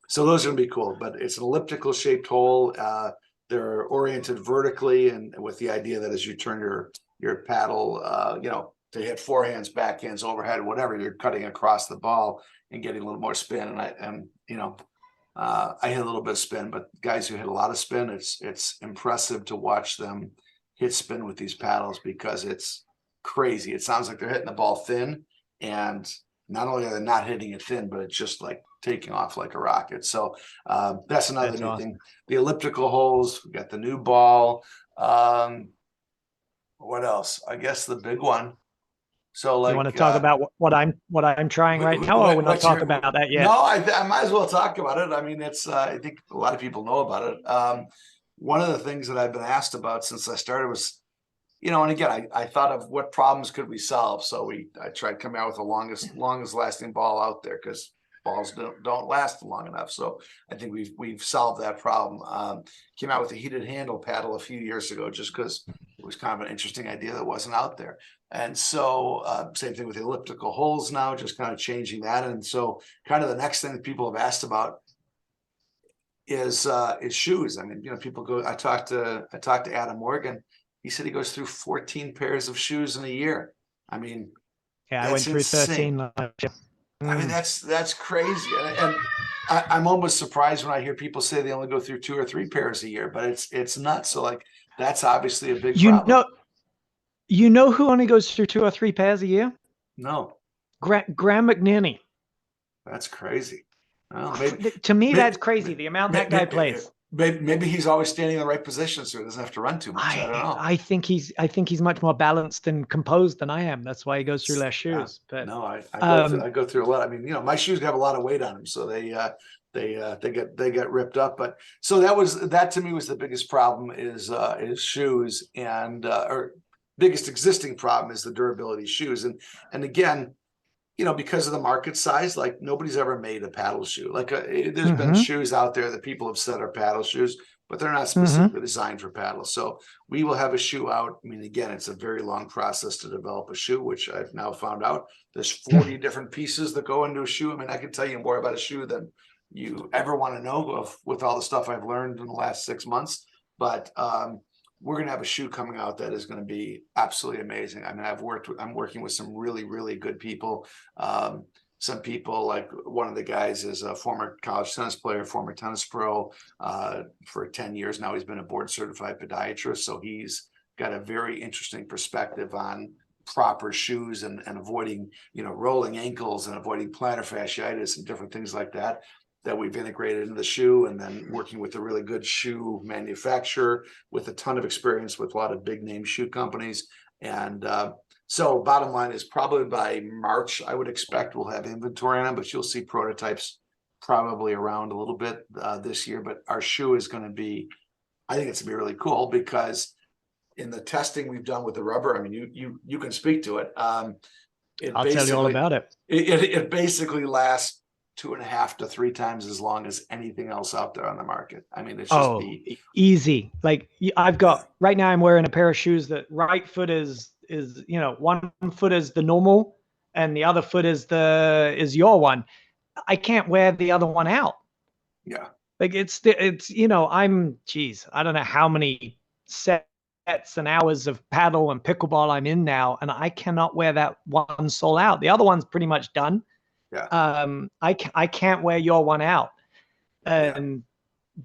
S3: So those are going to be cool, but it's an elliptical shaped hole. They're oriented vertically, and with the idea that as you turn your paddle, to hit forehands, backhands, overhead, whatever, you're cutting across the ball and getting a little more spin. And I hit a little bit of spin, but guys who hit a lot of spin, it's impressive to watch them hit spin with these paddles, because it's crazy. It sounds like they're hitting the ball thin, and not only are they not hitting it thin, but it's just like taking off like a rocket. So that's another new thing. The elliptical holes, we got the new ball. What else? I guess the big one. So, like,
S2: you want to talk about what I'm trying right now, or we're not talking about that yet?
S3: No, I might as well talk about it. I mean, it's I think a lot of people know about it. One of the things that I've been asked about since I started was, and again, I thought of what problems could we solve. So I tried coming out with the longest lasting ball out there, because balls don't last long enough. So I think we've solved that problem. Came out with a heated handle paddle a few years ago, just because it was kind of an interesting idea that wasn't out there. And so same thing with the elliptical holes now, just kind of changing that. And so kind of the next thing that people have asked about is shoes. I mean, people go, I talked to Adam Morgan. He said he goes through 14 pairs of shoes in a year. I mean,
S2: yeah, I went through insane. 13 last year.
S3: I mean, that's crazy. And I'm almost surprised when I hear people say they only go through 2 or 3 pairs a year, but it's nuts. So like, that's obviously a big problem.
S2: You know who only goes through 2 or 3 pairs a year?
S3: No.
S2: Graham McNerney.
S3: That's crazy. Well,
S2: to me, that's crazy. The amount that guy plays.
S3: Maybe he's always standing in the right position, so he doesn't have to run too much. I don't know.
S2: I think he's much more balanced and composed than I am. That's why he goes through less shoes. But
S3: no, I go through a lot. I mean, my shoes have a lot of weight on them, so they get ripped up. But so that to me was the biggest problem is shoes, and or biggest existing problem is the durability of shoes. And again, because of the market size, like nobody's ever made a paddle shoe. Like there's been shoes out there that people have said are paddle shoes, but they're not specifically designed for paddles. So we will have a shoe out. I mean, again, it's a very long process to develop a shoe, which I've now found out there's 40 different pieces that go into a shoe. I mean, I can tell you more about a shoe than you ever want to know with all the stuff I've learned in the last 6 months. But we're going to have a shoe coming out that is going to be absolutely amazing. I mean, I'm working with some really, really good people. Some people, like one of the guys is a former college tennis player, former tennis pro for 10 years now. He's been a board certified podiatrist. So he's got a very interesting perspective on proper shoes and avoiding, rolling ankles and avoiding plantar fasciitis and different things like that we've integrated into the shoe, and then working with a really good shoe manufacturer with a ton of experience with a lot of big name shoe companies. And so bottom line is probably by March, I would expect we'll have inventory on them, but you'll see prototypes probably around a little bit this year. But our shoe is going to be, I think it's going to be really cool, because in the testing we've done with the rubber, I mean, you can speak to it. I'll
S2: tell you all about it.
S3: It basically lasts 2.5 to 3 times as long as anything else out there on the market. I mean, it's just
S2: easy. Like I've got right now, I'm wearing a pair of shoes that right foot is one foot is the normal, and the other foot is your one. I can't wear the other one out.
S3: Yeah.
S2: Like it's I don't know how many sets and hours of paddle and pickleball I'm in now, and I cannot wear that one sole out. The other one's pretty much done.
S3: Yeah.
S2: I can't wear your one out. And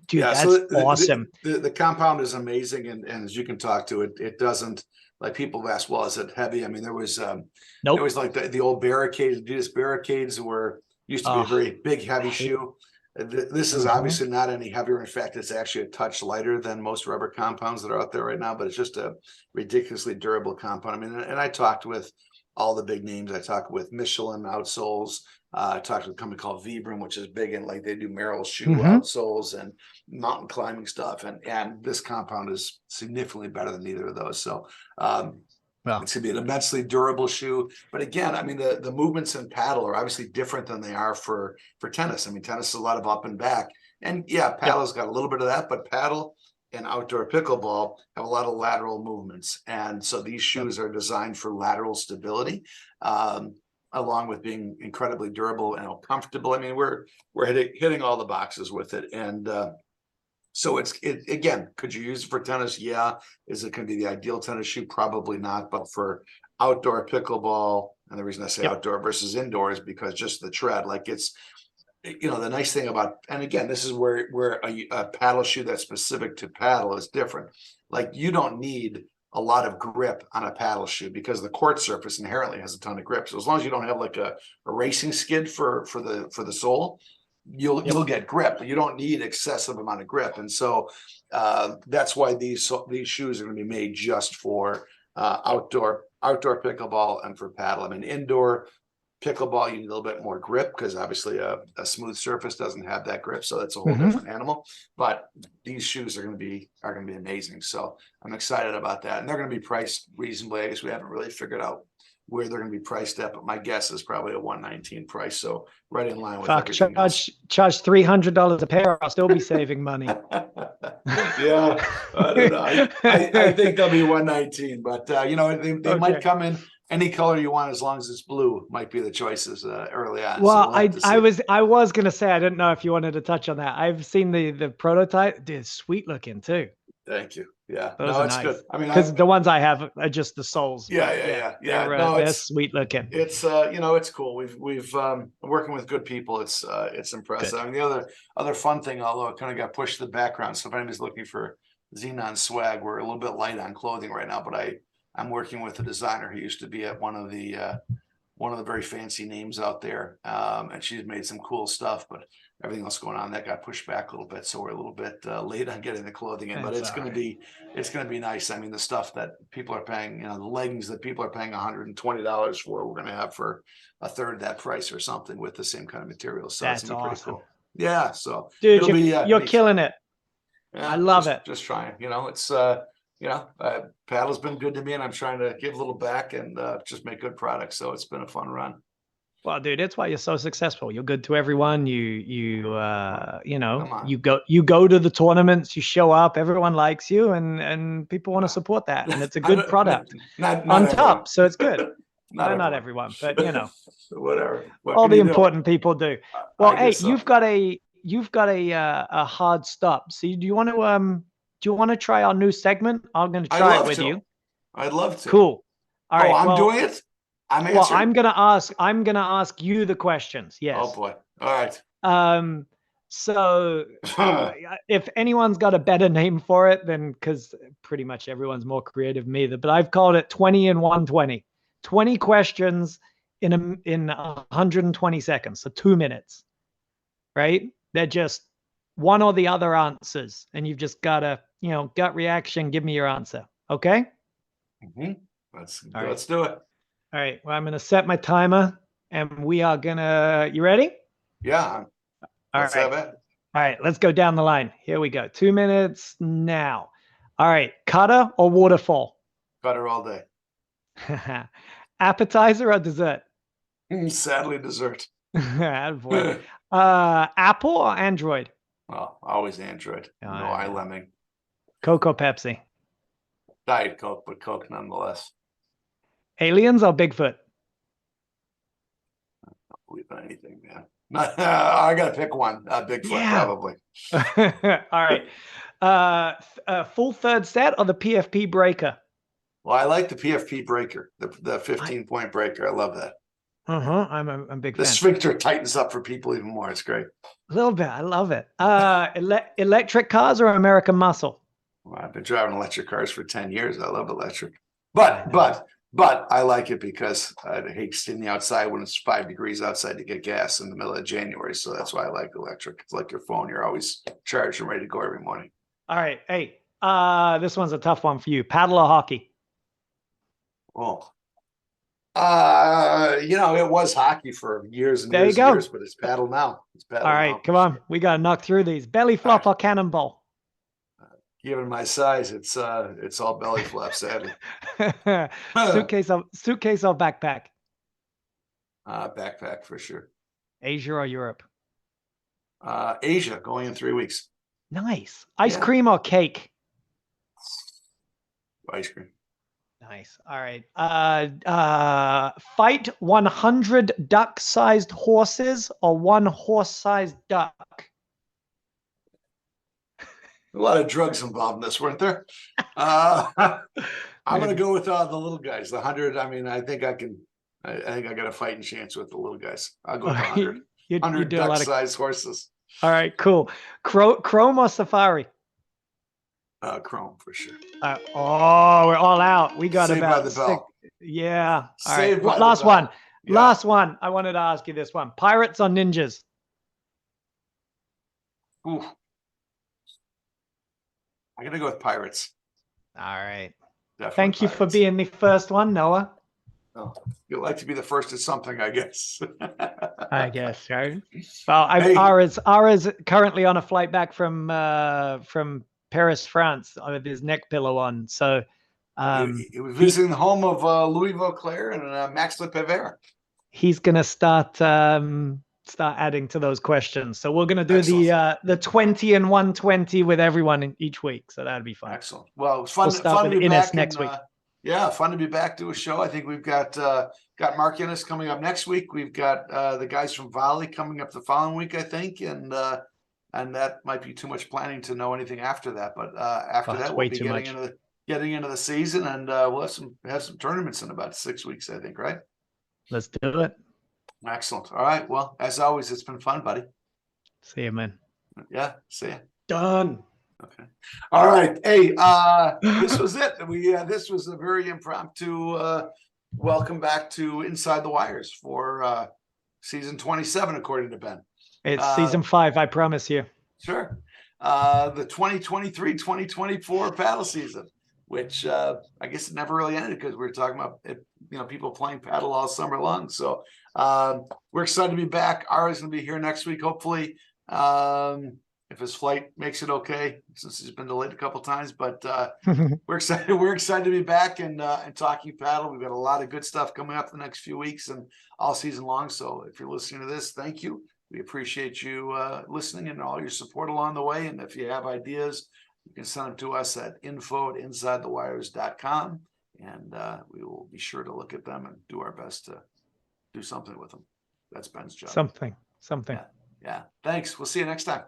S2: Dude,
S3: Yeah,
S2: that's
S3: so
S2: awesome.
S3: the compound is amazing, and as you can talk to it, it doesn't, like, people have asked, well, is it heavy? I mean, there was
S2: Nope.
S3: like the old barricades, Adidas barricades were used to be a
S2: Oh,
S3: very big, heavy
S2: hate.
S3: shoe. This is
S2: Mhm.
S3: obviously not any heavier. In fact, it's actually a touch lighter than most rubber compounds that are out there right now, but it's just a ridiculously durable compound. I mean, and I talked with all the big names. I talked with Michelin outsoles. I talked with a company called Vibram, which is big in, like, they do Merrell shoe
S2: Mhm.
S3: outsoles and mountain climbing stuff. And this compound is significantly better than either of those. So
S2: Well,
S3: it's gonna be an immensely durable shoe. But again, I mean, the movements in paddle are obviously different than they are for tennis. I mean, tennis is a lot of up and back. And yeah,
S2: yep.
S3: paddle's got a little bit of that, but paddle and outdoor pickleball have a lot of lateral movements. And so these
S2: Yep.
S3: shoes are designed for lateral stability. Along with being incredibly durable and comfortable. I mean, we're hitting all the boxes with it. And so again, could you use it for tennis? Yeah. Is it going to be the ideal tennis shoe? Probably not. But for outdoor pickleball, and the reason I say
S2: Yep.
S3: outdoor versus indoor is because just the tread, like, it's, the nice thing about, and again, this is where a paddle shoe that's specific to paddle is different. Like, you don't need a lot of grip on a paddle shoe because the court surface inherently has a ton of grip. So as long as you don't have like a racing skid for the sole, you'll
S2: Yep.
S3: get grip, but you don't need excessive amount of grip. And so that's why these shoes are going to be made just for outdoor pickleball and for paddle. I mean, indoor pickleball, you need a little bit more grip because obviously a smooth surface doesn't have that grip, so that's a whole
S2: Mhm.
S3: different animal. But these shoes are going to be amazing. So I'm excited about that, and they're going to be priced reasonably. I guess we haven't really figured out where they're going to be priced at, but my guess is probably a 119 price. So right in line with
S2: Fuck,
S3: everything else.
S2: charge $300 a pair. I'll still be saving money.
S3: Yeah, I don't know. I think they'll be 119, but they might
S2: Okay.
S3: come in any color you want as long as it's blue. Might be the choices early on. So
S2: Well,
S3: we'll have to see.
S2: I was gonna say I didn't know if you wanted to touch on that. I've seen the prototype. Dude, it's sweet looking too.
S3: Thank you. Yeah,
S2: Those
S3: no,
S2: are
S3: it's good.
S2: nice.
S3: I mean,
S2: Because the ones I have are just the soles.
S3: yeah,
S2: But
S3: yeah. No,
S2: they're sweet looking.
S3: it's it's cool. We've working with good people. It's impressive.
S2: Good.
S3: I mean, the other fun thing, although it kind of got pushed to the background. So if anybody's looking for Xenon swag, we're a little bit light on clothing right now, but I'm working with a designer who used to be at one of the very fancy names out there. And she's made some cool stuff, but everything else going on that got pushed back a little bit. So we're a little bit late on getting the clothing in, but
S2: That's
S3: it's going
S2: all
S3: to be nice. I mean, the stuff that people are paying, the leggings that people are paying $120 for, we're going to have for a third that price or something with the same kind of material. So it's
S2: That's
S3: going to be pretty
S2: awesome.
S3: cool. Yeah. So
S2: Dude,
S3: it'll be,
S2: you're
S3: neat.
S2: killing it.
S3: Yeah,
S2: I love it.
S3: Just trying, it's, paddle's been good to me, and I'm trying to give a little back and just make good products. So it's been a fun run.
S2: Well, dude, that's why you're so successful. You're good to everyone.
S3: Come on.
S2: You go to the tournaments, you show up, everyone likes you, and people want to support that. And it's a good product
S3: Not
S2: on
S3: everyone.
S2: top. So it's good.
S3: Not
S2: everyone, but
S3: whatever. What
S2: all
S3: can
S2: the
S3: you do?
S2: important people do. Well,
S3: I
S2: hey,
S3: guess so.
S2: you've got a hard stop. So do you want to try our new segment? I'm going to
S3: I'd
S2: try it
S3: love
S2: with
S3: to.
S2: you.
S3: I'd love to.
S2: Cool. All right.
S3: I'm
S2: well,
S3: doing it. I'm
S2: well,
S3: answering.
S2: I'm gonna ask you the questions. Yes.
S3: Oh boy. All right.
S2: So if anyone's got a better name for it, then because pretty much everyone's more creative than me, but I've called it 20 in 120. 20 questions in 120 seconds, so 2 minutes. Right? They're just one or the other answers, and you've just got to, gut reaction. Give me your answer. Okay.
S3: Mhm. Let's
S2: right.
S3: do it.
S2: All right. Well, I'm going to set my timer, and we are gonna. You ready?
S3: Yeah. Let's have it.
S2: All right. Let's go down the line. Here we go. 2 minutes now. All right. Cutter or waterfall?
S3: Cutter all day.
S2: Appetizer or dessert?
S3: Sadly, dessert.
S2: Boy. Apple or Android?
S3: Well, always Android. No iLemming.
S2: Coke or Pepsi?
S3: Diet Coke, but Coke nonetheless.
S2: Aliens or Bigfoot?
S3: I don't believe in anything, man. I gotta pick one. Bigfoot, probably.
S2: All right. Full third set or the PFP breaker?
S3: Well, I like the PFP breaker, the 15-point breaker. I love that.
S2: I'm a big
S3: The
S2: fan.
S3: sphincter tightens up for people even more. It's great.
S2: A little bit. I love it. Electric cars or American muscle?
S3: Well, I've been driving electric cars for 10 years. I love electric.
S2: I know.
S3: But I like it because I hate standing outside when it's 5 degrees outside to get gas in the middle of January. So that's why I like electric. It's like your phone. You're always charged and ready to go every morning.
S2: All right. Hey, this one's a tough one for you. Paddle or hockey?
S3: Well, it was hockey for years and
S2: There you
S3: years
S2: go.
S3: and years, but it's paddle now. It's paddle
S2: All
S3: now.
S2: right, come on. We got to knock through these. Belly flop or cannonball?
S3: Given my size, it's all belly flop, sadly.
S2: Suitcase or backpack?
S3: Backpack for sure.
S2: Asia or Europe?
S3: Asia, going in 3 weeks.
S2: Nice. Ice
S3: Yeah.
S2: cream or cake?
S3: Ice cream.
S2: Nice. All right. Fight 100 duck-sized horses or one horse-sized duck?
S3: A lot of drugs involved in this, weren't there? I'm going to go with the little guys. The 100. I mean, I think I can. I think I got a fighting chance with the little guys. I'll go with the 100.
S2: You
S3: 100
S2: do a lot of.
S3: duck-sized horses.
S2: All right, cool. Chrome or Safari?
S3: Chrome for sure.
S2: We're all out. We got
S3: Saved by
S2: about
S3: the
S2: 6.
S3: Bell.
S2: Yeah. All
S3: Saved
S2: right.
S3: by the
S2: Last
S3: Bell.
S2: one.
S3: Yeah.
S2: Last one. I wanted to ask you this one. Pirates or ninjas?
S3: Ooh. I'm going to go with Pirates.
S2: All right.
S3: Definitely
S2: Thank you for
S3: Pirates.
S2: being the first one, Noah.
S3: Oh, you like to be the first at something, I guess.
S2: I guess, right? Well,
S3: Hey.
S2: Ara's currently on a flight back from Paris, France, with his neck pillow on. So,
S3: He was visiting the home of Louis Vauclair and Max Lepavere.
S2: he's gonna start adding to those questions. So we're gonna do the 20 and 120 with everyone each week. So that'd be fun.
S3: Excellent. Well, it's fun,
S2: We'll start
S3: fun to
S2: with
S3: be
S2: Innes
S3: back
S2: next week.
S3: Yeah, fun to be back to a show. I think we've got Mark Innes coming up next week. We've got the guys from Volley coming up the following week, I think, and that might be too much planning to know anything after that. But after
S2: That's
S3: that,
S2: way
S3: we'll be
S2: too much.
S3: getting into the season, and we'll have some tournaments in about 6 weeks, I think. Right?
S2: Let's do it.
S3: Excellent. All right. Well, as always, it's been fun, buddy.
S2: See you, man.
S3: Yeah. See ya.
S2: Done.
S3: Okay. All right. Hey, this was it. This was a very impromptu welcome back to Inside the Wires for season 27, according to Ben.
S2: It's season 5, I promise you.
S3: Sure. The 2023-2024 paddle season, which I guess it never really ended because we were talking about it, people playing paddle all summer long. So we're excited to be back. Ara's going to be here next week, hopefully. If his flight makes it okay, since he's been delayed a couple times, but we're excited. We're excited to be back and talking paddle. We've got a lot of good stuff coming up the next few weeks and all season long. So if you're listening to this, thank you. We appreciate you listening and all your support along the way. And if you have ideas, you can send them to us at info@insidethewires.com, and we will be sure to look at them and do our best to do something with them. That's Ben's job.
S2: Something.
S3: Yeah. Thanks. We'll see you next time.